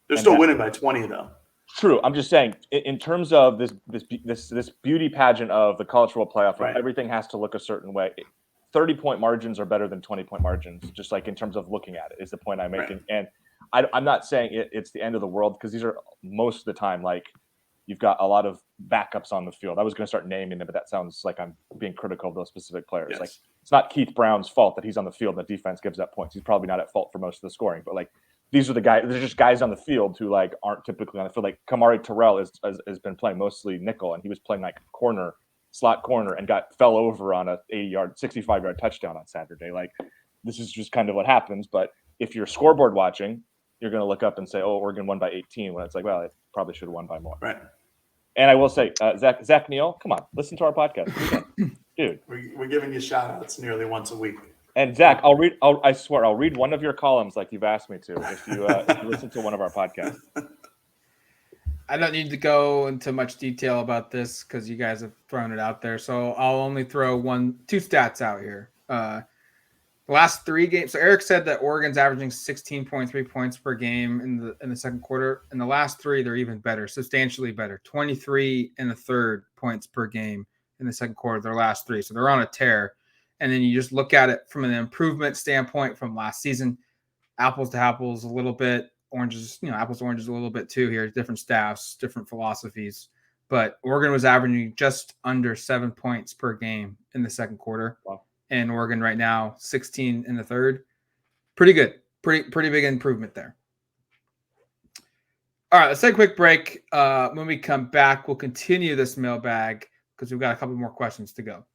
they're still winning by 20 though. True. I'm just saying, in terms of this beauty pageant of the college football playoff, Right. Everything has to look a certain way. 30-point margins are better than 20-point margins, just like in terms of looking at it, is the point I'm making. Right. And I'm not saying it's the end of the world, because these are most of the time like you've got a lot of backups on the field. I was going to start naming them, but that sounds like I'm being critical of those specific players. Yes. Like, it's not Keith Brown's fault that he's on the field and the defense gives up points. He's probably not at fault for most of the scoring, but like, these are the guys. They're just guys on the field who like aren't typically on the field. Like Kamari Terrell has been playing mostly nickel, and he was playing like slot corner, and fell over on a 65-yard touchdown on Saturday. Like, this is just kind of what happens. But if you're scoreboard watching, you're going to look up and say, "Oh, Oregon won by 18," when it's like, well, it probably should have won by more. Right. And I will say, Zach Neal, come on, listen to our podcast, dude. We're giving you shout outs nearly once a week. And Zach, I swear, I'll read one of your columns like you've asked me to if you listen to one of our podcasts. I don't need to go into much detail about this because you guys have thrown it out there. So I'll only throw two stats out here. The last 3 games. So Erik said that Oregon's averaging 16.3 points per game in the second quarter. In the last 3, they're even better, substantially better. 23 in the third points per game in the second quarter, their last 3. So they're on a tear. And then you just look at it from an improvement standpoint from last season, apples to apples a little bit, oranges, apples to oranges a little bit too here, different staffs, different philosophies. But Oregon was averaging just under 7 points per game in the second quarter. Wow. And Oregon right now, 16 in the third. Pretty good. Pretty big improvement there. All right, let's take a quick break. When we come back, we'll continue this mailbag because we've got a couple more questions to go.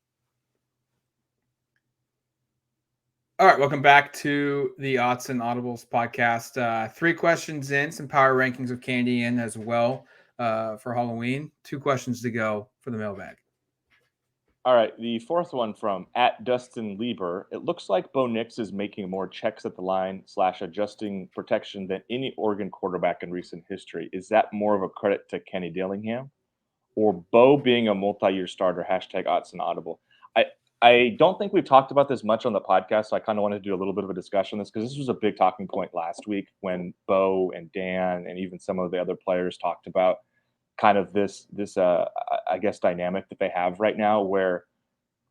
All right, welcome back to the Autzen Audibles Podcast. 3 questions in, some power rankings of candy in as well for Halloween. 2 questions to go for the mailbag. All right, the fourth one from @Dustin Lieber. It looks like Bo Nix is making more checks at the line / adjusting protection than any Oregon quarterback in recent history. Is that more of a credit to Kenny Dillingham or Bo being a multi-year starter? #Autzen Audible. I don't think we've talked about this much on the podcast, so I kind of wanted to do a little bit of a discussion on this because this was a big talking point last week when Bo and Dan and even some of the other players talked about kind of this I guess dynamic that they have right now where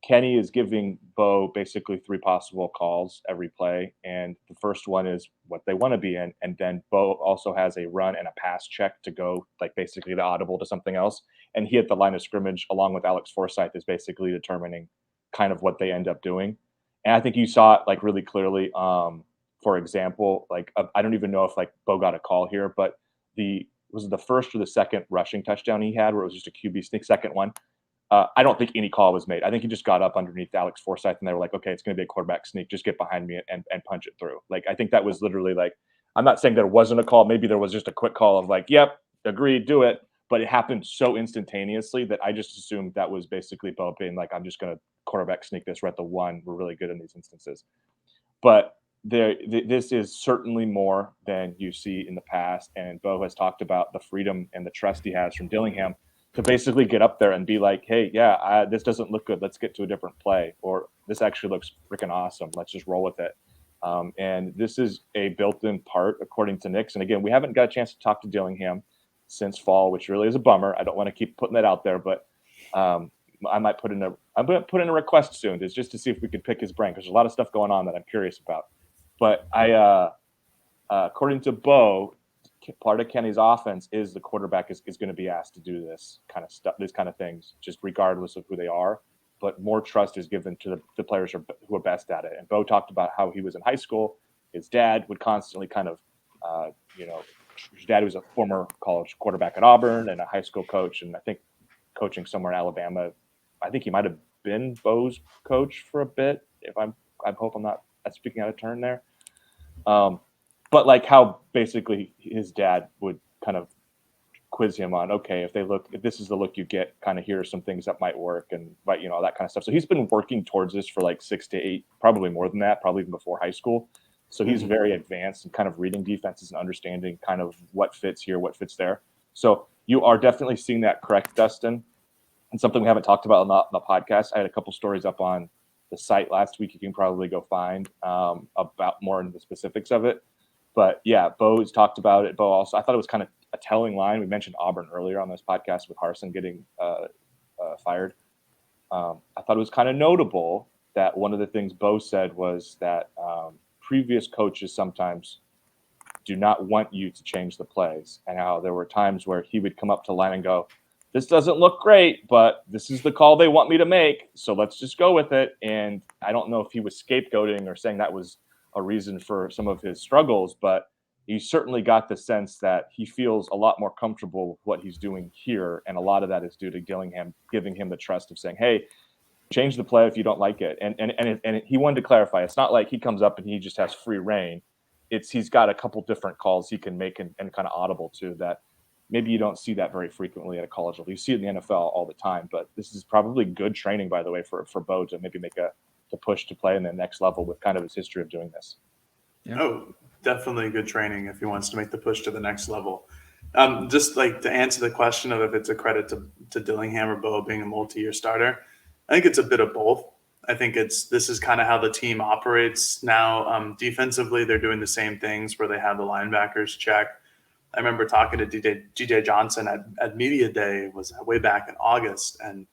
Kenny is giving Bo basically 3 possible calls every play, and the first one is what they want to be in, and then Bo also has a run and a pass check to go like basically the audible to something else, and he at the line of scrimmage along with Alex Forsyth is basically determining kind of what they end up doing. And I think you saw it like really clearly. For example, like I don't even know if like Bo got a call here, but was it the first or the second rushing touchdown he had where it was just a QB sneak, second one? I don't think any call was made. I think he just got up underneath Alex Forsyth and they were like, okay, it's going to be a quarterback sneak. Just get behind me and punch it through. Like, I think that was literally like, I'm not saying that it wasn't a call. Maybe there was just a quick call of like, yep, agreed, do it. But it happened so instantaneously that I just assumed that was basically Bo being like, I'm just going to quarterback sneak this. We're at the 1. We're really good in these instances. But this is certainly more than you see in the past. And Bo has talked about the freedom and the trust he has from Dillingham to basically get up there and be like, hey, yeah, this doesn't look good. Let's get to a different play. Or this actually looks freaking awesome. Let's just roll with it. And this is a built-in part, according to Nix. And again, we haven't got a chance to talk to Dillingham since fall, which really is a bummer. I don't want to keep putting that out there, but I might put in a request soon just to see if we could pick his brain because there's a lot of stuff going on that I'm curious about. But according to Bo, part of Kenny's offense is the quarterback is going to be asked to do this kind of stuff, these kind of things, just regardless of who they are. but more trust is given to the players who are best at it. And Bo talked about how he was in high school. His dad would constantly kind of, his dad was a former college quarterback at Auburn and a high school coach, and I think coaching somewhere in Alabama. I think he might have been Bo's coach for a bit. I hope I'm not speaking out of turn there. But like how basically his dad would kind of quiz him on, okay, if this is the look you get, kind of here are some things that might work, and that kind of stuff. So he's been working towards this for like 6 to 8, probably more than that, probably even before high school. So he's very advanced in kind of reading defenses and understanding kind of what fits here, what fits there. So you are definitely seeing that correct, Dustin. And something we haven't talked about on the podcast. I had a couple stories up on the site last week. You can probably go find about more in the specifics of it. But yeah, Bo's talked about it. Bo also, I thought it was kind of a telling line. We mentioned Auburn earlier on this podcast with Harsin getting fired. I thought it was kind of notable that one of the things Bo said was that previous coaches sometimes do not want you to change the plays, and how there were times where he would come up to line and go, this doesn't look great, but this is the call they want me to make, so let's just go with it. And I don't know if he was scapegoating or saying that was a reason for some of his struggles, but you certainly got the sense that he feels a lot more comfortable with what he's doing here, and a lot of that is due to Dillingham giving him the trust of saying, hey, change the play if you don't like it. And he wanted to clarify, it's not like he comes up and he just has free reign. He's got a couple different calls he can make and kind of audible to that. Maybe you don't see that very frequently at a college level. You see it in the NFL all the time, but this is probably good training, by the way, for Bo to maybe make the push to play in the next level with kind of his history of doing this. Yeah. Oh, definitely good training if he wants to make the push to the next level. Just like to answer the question of if it's a credit to Dillingham or Bo being a multi-year starter, I think it's a bit of both. I think this is kind of how the team operates now. Defensively, they're doing the same things where they have the linebackers check. I remember talking to DJ Johnson at Media Day, was way back in August, and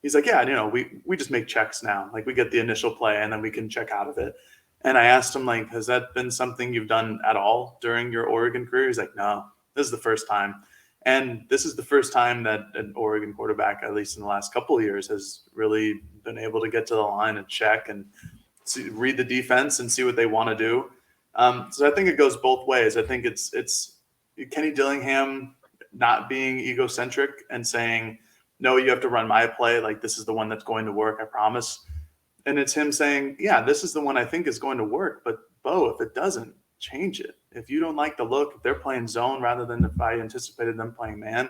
he's like, yeah, we just make checks now. Like, we get the initial play and then we can check out of it. And I asked him, like, has that been something you've done at all during your Oregon career? He's like, no, this is the first time. And this is the first time that an Oregon quarterback, at least in the last couple of years, has really been able to get to the line and check and read the defense and see what they want to do. So I think it goes both ways. I think it's Kenny Dillingham not being egocentric and saying, no, you have to run my play. Like, this is the one that's going to work, I promise. And it's him saying, yeah, this is the one I think is going to work. But, Bo, if it doesn't, change it. If you don't like the look, if they're playing zone rather than if I anticipated them playing man,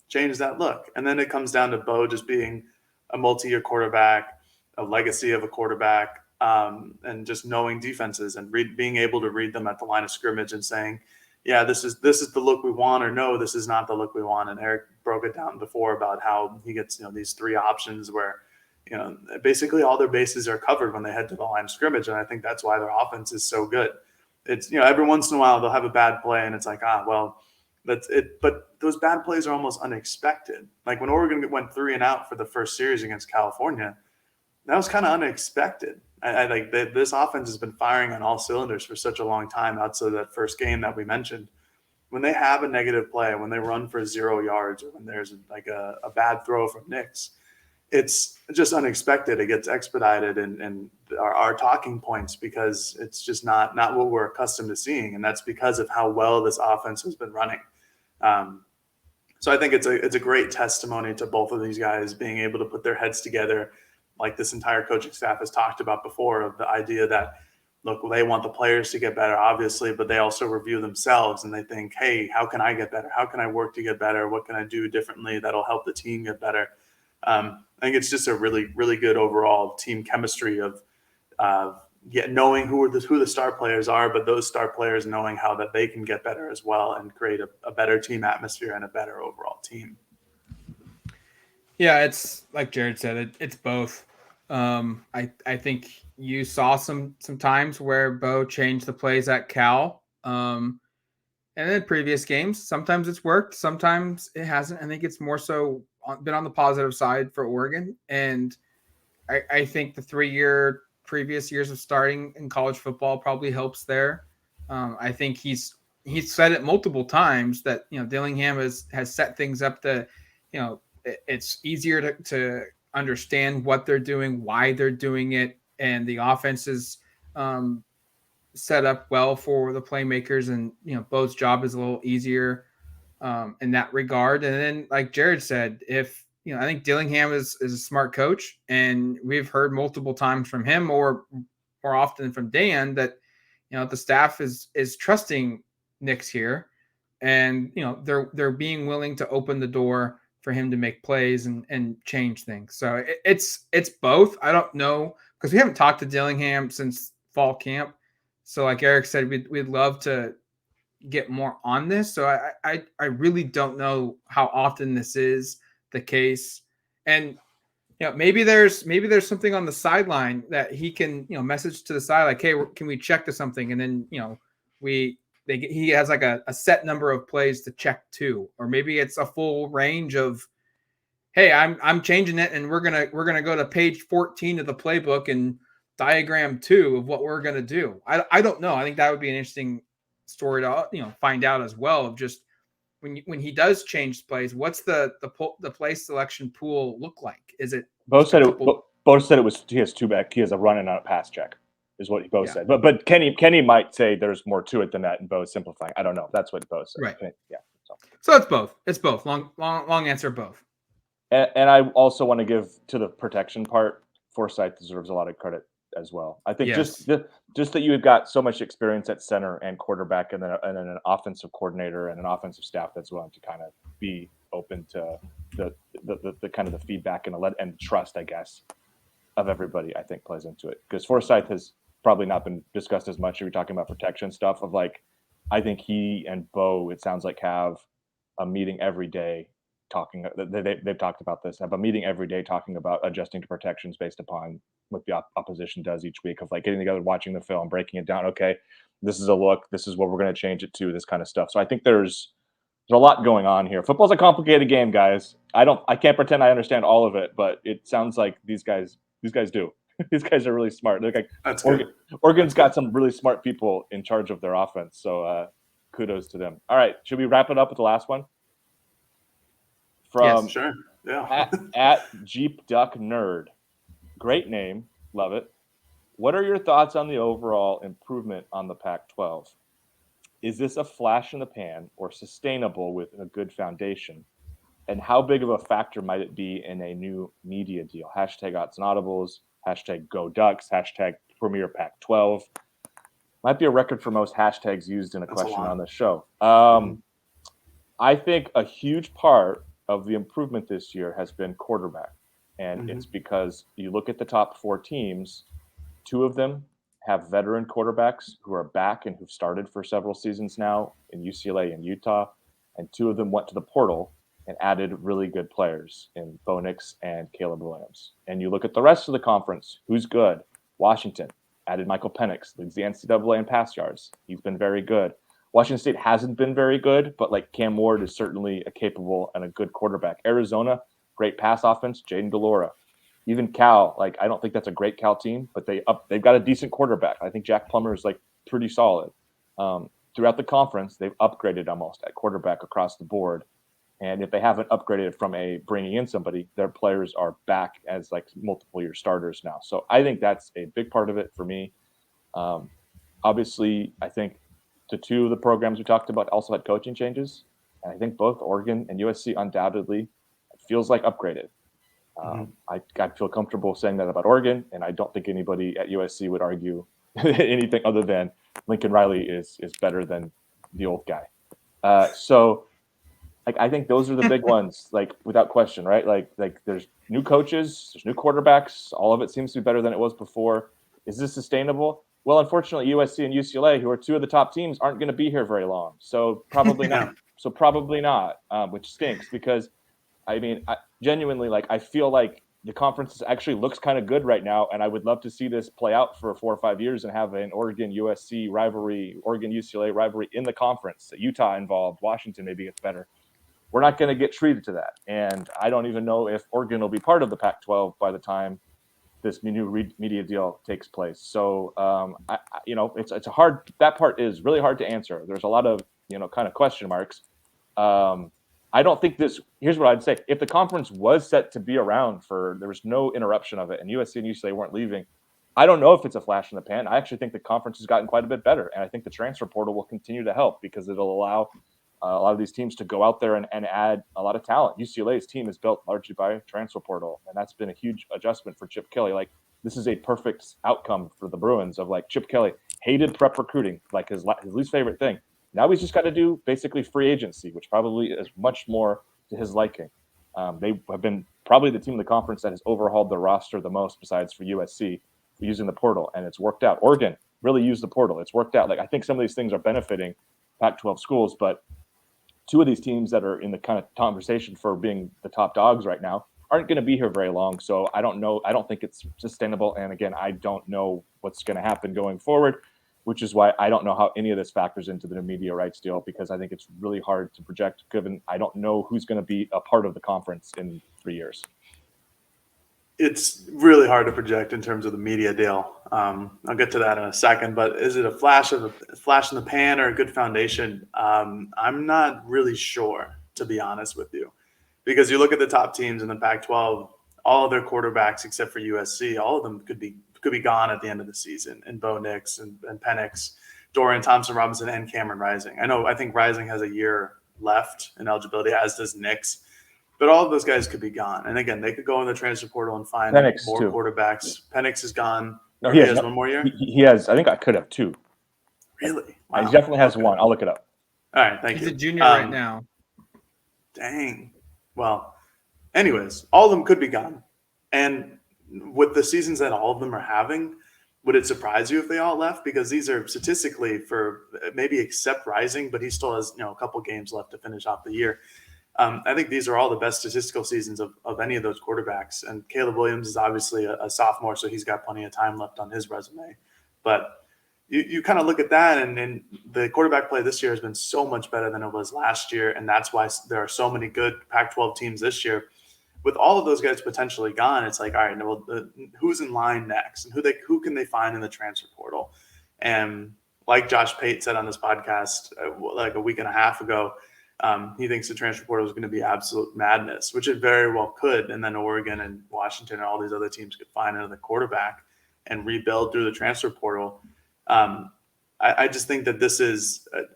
change that look. And then it comes down to Bo just being a multi-year quarterback, a legacy of a quarterback, and just knowing defenses and being able to read them at the line of scrimmage and saying, yeah, this is the look we want, or no, this is not the look we want. And Erik broke it down before about how he gets, these 3 options where, basically all their bases are covered when they head to the line of scrimmage. And I think that's why their offense is so good. It's, every once in a while they'll have a bad play and it's like, well, that's it. But those bad plays are almost unexpected. Like when Oregon went 3 and out for the first series against California, that was kind of unexpected. I think this offense has been firing on all cylinders for such a long time outside of that first game that we mentioned. When they have a negative play, when they run for 0 yards, or when there's like a bad throw from Nix, it's just unexpected. It gets expedited and our talking points, because it's just not what we're accustomed to seeing. And that's because of how well this offense has been running. So I think it's a great testimony to both of these guys being able to put their heads together, like this entire coaching staff has talked about before, of the idea that, look, they want the players to get better, obviously, but they also review themselves and they think, hey, how can I get better? How can I work to get better? What can I do differently that'll help the team get better? I think it's just a really, really good overall team chemistry of knowing who the star players are, but those star players knowing how that they can get better as well and create a better team atmosphere and a better overall team. Yeah, it's like Jared said, it's both. I think you saw some times where Bo changed the plays at Cal. And in previous games, sometimes it's worked, sometimes it hasn't. I think it's more so been on the positive side for Oregon. And I think the previous years of starting in college football probably helps there. I think he's said it multiple times that, Dillingham has set things up to, it's easier to understand what they're doing, why they're doing it, and the offense is set up well for the playmakers, and Bo's job is a little easier in that regard. And then, like Jared said, if I think Dillingham is a smart coach, and we've heard multiple times from him, or more often from Dan, that the staff is trusting Nix here, and they're being willing to open the door for him to make plays and change things. So it's both. I don't know, because we haven't talked to Dillingham since fall camp. So like Erik said, we'd love to get more on this. So I really don't know how often this is the case. And maybe there's something on the sideline that he can message to the side, like, hey, can we check to something? And then he has like a set number of plays to check to, or maybe it's a full range of, hey, I'm changing it, and we're gonna go to page 14 of the playbook and diagram 2 of what we're gonna do. I don't know. I think that would be an interesting story to find out as well, of just when he does change plays, what's the play selection pool look like? Is it Bo said it was he has two back. He has a run and a pass check, is what Bo said. But Kenny might say there's more to it than that, and Bo is simplifying. I don't know. That's what Bo said. Right. Yeah. So it's both. It's both. Long answer. Both. And I also want to give to the protection part. Forsyth deserves a lot of credit as well. I think just that you've got so much experience at center and quarterback, and then an offensive coordinator and an offensive staff that's willing to kind of be open to the kind of the feedback and trust, I guess, of everybody, I think plays into it. Because Forsyth has probably not been discussed as much if you're talking about protection stuff. Of like, I think he and Bo, it sounds like, have a meeting every day talking. They've talked about this. Have a meeting every day talking about adjusting to protections based upon what the opposition does each week, of like getting together, watching the film, breaking it down. Okay, this is a look. This is what we're going to change it to. This kind of stuff. So I think there's a lot going on here. Football's a complicated game, guys. I can't pretend I understand all of it, but it sounds like these guys do. These guys are really smart. They're like, Oregon's got some really smart people in charge of their offense. So kudos to them. All right, should we wrap it up with the last one? From yes, sure. Yeah. at Jeep Duck Nerd. Great name. Love it. What are your thoughts on the overall improvement on the Pac-12? Is this a flash in the pan or sustainable with a good foundation? And how big of a factor might it be in a new media deal? Hashtag Autzen Audibles, hashtag Go Ducks, hashtag Premier Pac-12. Might be a record for most hashtags used in a question on the show. I think a huge part of the improvement this year has been quarterback. And it's because you look at the top 4 teams, 2 of them have veteran quarterbacks who are back and who've started for several seasons now in UCLA and Utah. And 2 of them went to the portal and added really good players in Bo Nix and Caleb Williams. And you look at the rest of the conference, who's good? Washington added Michael Penix, leads the NCAA in pass yards. He's been very good. Washington State hasn't been very good, but like Cam Ward is certainly a capable and a good quarterback. Arizona, great pass offense, Jaden DeLora. Even Cal, like I don't think that's a great Cal team, but they've got a decent quarterback. I think Jack Plummer is like pretty solid. Throughout the conference, they've upgraded almost at quarterback across the board. And if they haven't upgraded from bringing in somebody, their players are back as like multiple year starters now. So I think that's a big part of it for me. Obviously, I think the 2 of the programs we talked about also had coaching changes. And I think both Oregon and USC undoubtedly feels like upgraded. I feel comfortable saying that about Oregon, and I don't think anybody at USC would argue anything other than Lincoln Riley is better than the old guy. So like I think those are the big ones, like without question, right? Like there's new coaches, there's new quarterbacks, all of it seems to be better than it was before. Is this sustainable? Well, unfortunately, USC and UCLA, who are 2 of the top teams, aren't going to be here very long. So probably not. Which stinks because I mean, genuinely, like I feel like the conference actually looks kind of good right now, and I would love to see this play out for 4 or 5 years and have an Oregon USC rivalry, Oregon UCLA rivalry in the conference. Utah involved, Washington maybe gets better. We're not going to get treated to that, and I don't even know if Oregon will be part of the Pac-12 by the time this new media deal takes place. So, it's a hard. That part is really hard to answer. There's a lot of kind of question marks. I I don't think this. Here's what I'd say: if the conference was set to be around there was no interruption of it, and USC and UCLA weren't leaving, I don't know if it's a flash in the pan. I actually think the conference has gotten quite a bit better, and I think the transfer portal will continue to help because it'll allow a lot of these teams to go out there and add a lot of talent. UCLA's team is built largely by transfer portal, and that's been a huge adjustment for Chip Kelly. Like, this is a perfect outcome for the Bruins of, like, Chip Kelly hated prep recruiting, like his least favorite thing. Now he's just got to do basically free agency, which probably is much more to his liking. They have been probably the team in the conference that has overhauled the roster the most, besides for USC, using the portal, and it's worked out. Oregon really used the portal. It's worked out. Like, I think some of these things are benefiting Pac-12 schools, but two of these teams that are in the kind of conversation for being the top dogs right now aren't going to be here very long. So I don't know. I don't think it's sustainable. And again, I don't know what's going to happen going forward, which is why I don't know how any of this factors into the media rights deal, because I think it's really hard to project, given I don't know who's going to be a part of the conference in 3 years. It's really hard to project in terms of the media deal. I'll get to that in a second, but is it a flash in the pan or a good foundation? I'm not really sure, to be honest with you, because you look at the top teams in the Pac-12, all of their quarterbacks except for USC, all of them could be gone at the end of the season. And Bo Nix and Penix, Dorian Thompson-Robinson, and Cameron Rising. I think Rising has a year left in eligibility, as does Nix. But all of those guys could be gone. And again, they could go in the transfer portal and find Penix more too. quarterbacks. Penix is gone. No, he has one more year? He has. I think I could have two. Really? Wow. He definitely has one. I'll look it up. All right, thank you. He's a junior right now. Dang. Well, anyways, all of them could be gone. And with the seasons that all of them are having, would it surprise you if they all left? Because these are statistically, for maybe except Rising, but he still has a couple games left to finish off the year. I think these are all the best statistical seasons of any of those quarterbacks. And Caleb Williams is obviously a sophomore, so he's got plenty of time left on his resume. But you kind of look at that, and the quarterback play this year has been so much better than it was last year, and that's why there are so many good Pac-12 teams this year. With all of those guys potentially gone, it's like, all right, well, who's in line next, and who can they find in the transfer portal? And like Josh Pate said on this podcast like a week and a half ago, he thinks the transfer portal is going to be absolute madness, which it very well could. And then Oregon and Washington and all these other teams could find another quarterback and rebuild through the transfer portal. I just think that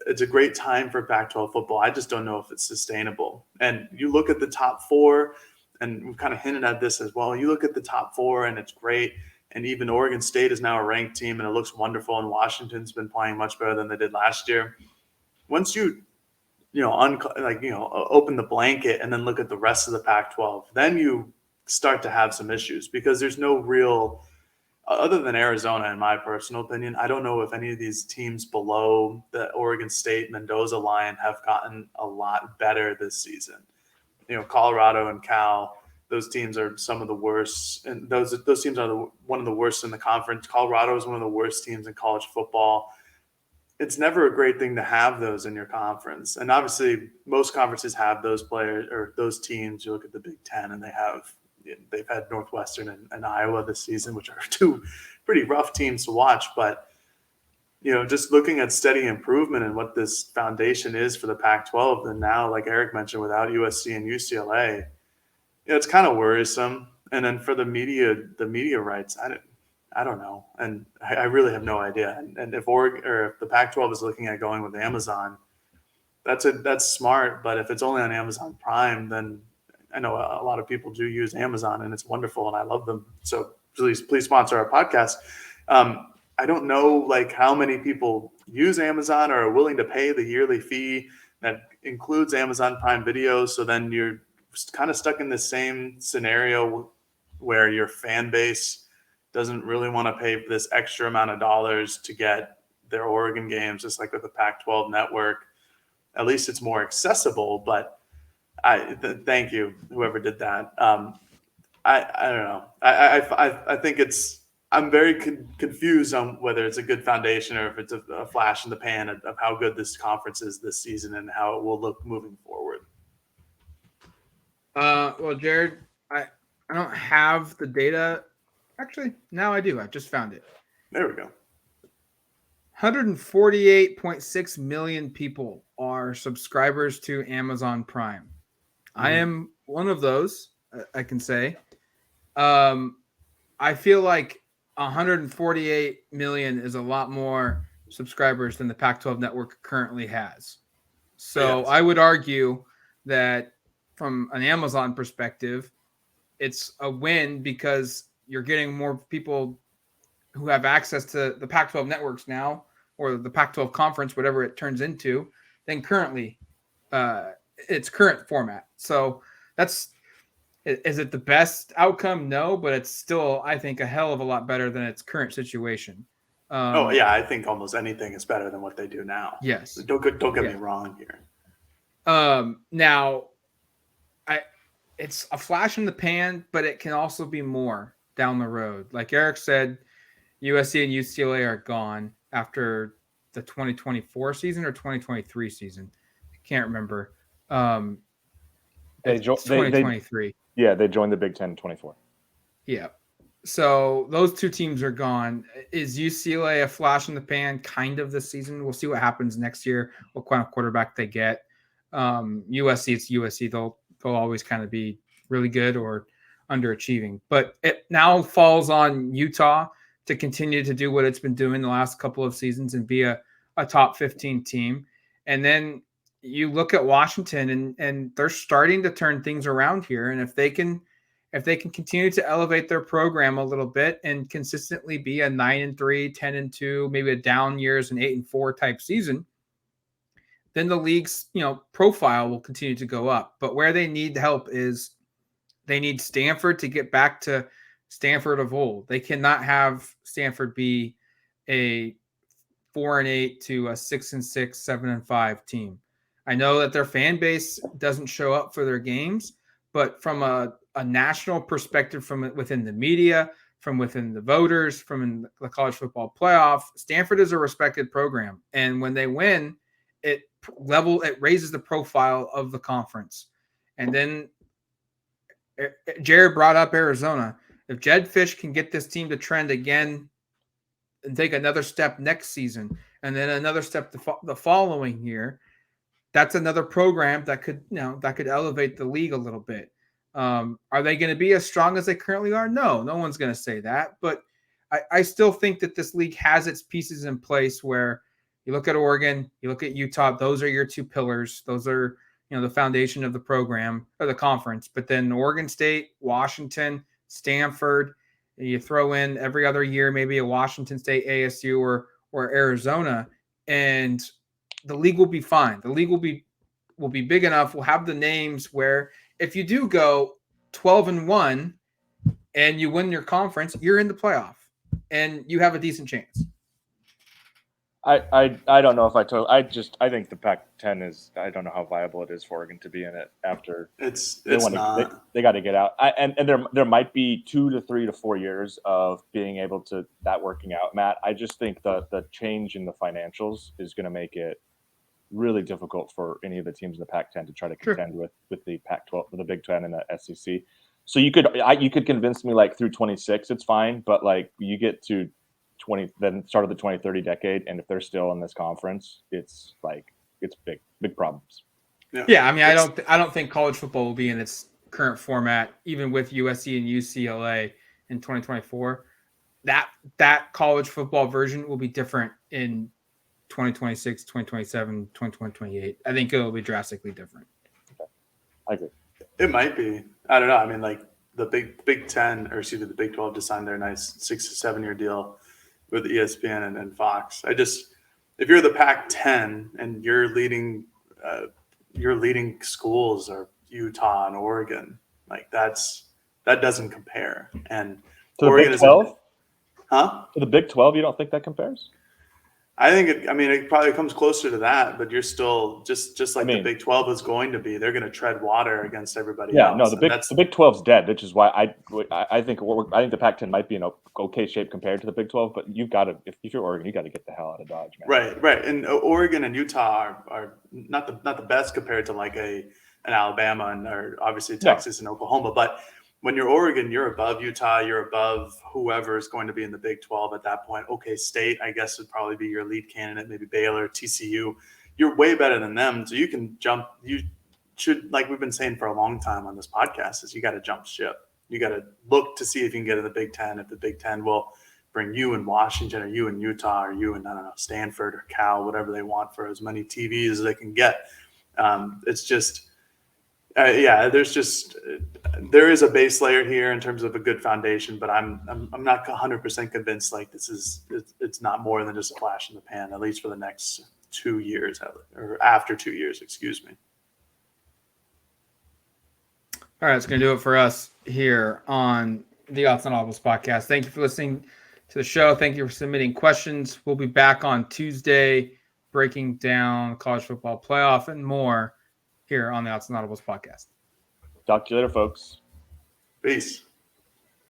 it's a great time for Pac-12 football. I just don't know if it's sustainable. And you look at the top four, and we've kind of hinted at this as well. You look at the top four, and it's great. And even Oregon State is now a ranked team, and it looks wonderful. And Washington's been playing much better than they did last year. Once you open the blanket and then look at the rest of the Pac-12, then you start to have some issues, because there's no real, other than Arizona, in my personal opinion, I don't know if any of these teams below the Oregon State Mendoza line have gotten a lot better this season. Colorado and Cal, those teams are some of the worst, and those teams are one of the worst in the conference. Colorado is one of the worst teams in college football. It's never a great thing to have those in your conference. And obviously most conferences have those players or those teams. You look at the Big Ten, and they've had Northwestern and Iowa this season, which are two pretty rough teams to watch. But, just looking at steady improvement and what this foundation is for the Pac-12, and now, like Erik mentioned, without USC and UCLA, it's kind of worrisome. And then for the media rights, I don't know. And I really have no idea. And if the Pac-12 is looking at going with Amazon, that's smart. But if it's only on Amazon Prime, then I know a lot of people do use Amazon, and it's wonderful, and I love them. So please sponsor our podcast. I don't know how many people use Amazon or are willing to pay the yearly fee that includes Amazon Prime Video. So then you're kind of stuck in the same scenario where your fan base doesn't really want to pay for this extra amount of dollars to get their Oregon games, just like with the Pac-12 network. At least it's more accessible, but thank you, whoever did that. I don't know. I think I'm very confused on whether it's a good foundation or if it's a flash in the pan of how good this conference is this season and how it will look moving forward. Well, Jared, I don't have the data. Actually, now I do. I just found it. There we go. 148.6 million people are subscribers to Amazon Prime. I am one of those, I can say. I feel like 148 million is a lot more subscribers than the Pac-12 network currently has. So Yes. I would argue that from an Amazon perspective, it's a win because you're getting more people who have access to the Pac-12 networks now, or the Pac-12 conference, whatever it turns into, than currently its current format. So is it the best outcome? No, but it's still, I think, a hell of a lot better than its current situation. I think almost anything is better than what they do now. Yes. Don't get me wrong here. Now, it's a flash in the pan, but it can also be more down the road. Like Erik said, USC and UCLA are gone after the 2024 season or 2023 season. I can't remember. They 2023. They joined the Big Ten in 24. Yeah. So those two teams are gone. Is UCLA a flash in the pan kind of this season? We'll see what happens next year, what kind of quarterback they get. USC, it's USC. They'll always kind of be really good or underachieving. But it now falls on Utah to continue to do what it's been doing the last couple of seasons and be a top 15 team. And then you look at Washington and they're starting to turn things around here. And if they can continue to elevate their program a little bit and consistently be a 9-3, 10-2, maybe a down years, an 8-4 type season, then the league's profile will continue to go up. But where they need help is they need Stanford to get back to Stanford of old. They cannot have Stanford be a 4-8 to a 6-6, 7-5 team. I know that their fan base doesn't show up for their games, but from a national perspective, from within the media, from within the voters, from the college football playoff, Stanford is a respected program. And when they win, it raises the profile of the conference. And then Jared brought up Arizona. If Jed Fish can get this team to trend again and take another step next season, and then another step the following year, that's another program that could elevate the league a little bit. Are they going to be as strong as they currently are? No one's going to say that. But I still think that this league has its pieces in place where you look at Oregon, you look at Utah, those are your two pillars. Those are, the foundation of the program or the conference. But then Oregon State, Washington, Stanford, you throw in every other year, maybe a Washington State, ASU, or Arizona, and the league will be fine. The league will be big enough. We'll have the names where if you do go 12-1 and you win your conference, you're in the playoff and you have a decent chance. I don't know if I think the Pac-10 is, I don't know how viable it is for Oregon to be in it after it's not. They got to get out. And there might be 2 to 3 to 4 years of being able to that working out. Matt, I just think the change in the financials is going to make it really difficult for any of the teams in the Pac-10 to try to contend with the Pac-12, with the Big Ten and the SEC. So you could convince me like through 26, it's fine, but like you get to 20, then start of the 2030 decade, and if they're still in this conference, it's big problems. Yeah, I mean, I don't think college football will be in its current format, even with USC and UCLA in 2024. That college football version will be different in 2026, 2027, 2028. I think it'll be drastically different. Okay. I agree. It might be. I don't know. I mean, like the Big 10, or excuse me, the Big 12 just signed their nice 6 to 7 year deal with ESPN and Fox. If you're the Pac-10 and your leading schools are Utah and Oregon, like that doesn't compare. And to Oregon the Big 12? To the Big 12, you don't think that compares? I think it probably comes closer to that, but you're still just like the Big 12 is going to be. They're going to tread water against everybody else. Yeah, no, the Big 12's dead, which is why I think the Pac-10 might be in okay shape compared to the Big 12. But you've got to, if you're Oregon, you got to get the hell out of Dodge, man. Right. And Oregon and Utah are not the best compared to like an Alabama or obviously Texas and Oklahoma, but when you're Oregon, you're above Utah, you're above whoever is going to be in the Big 12 at that point. Okay, State, I guess, would probably be your lead candidate, maybe Baylor, TCU. You're way better than them, so you can jump. You should, like we've been saying for a long time on this podcast, is you got to jump ship. You got to look to see if you can get in the Big Ten, if the Big Ten will bring you in Washington or you in Utah or you in, I don't know, Stanford or Cal, whatever they want, for as many TVs as they can get. It's just, there is a base layer here in terms of a good foundation, but I'm not 100% convinced like it's not more than just a flash in the pan, at least for the next 2 years, or after 2 years, excuse me. All right, that's going to do it for us here on the Autzen Audibles Podcast. Thank you for listening to the show. Thank you for submitting questions. We'll be back on Tuesday breaking down college football playoff and more here on the Autzen Audibles Podcast. Talk to you later, folks. Peace.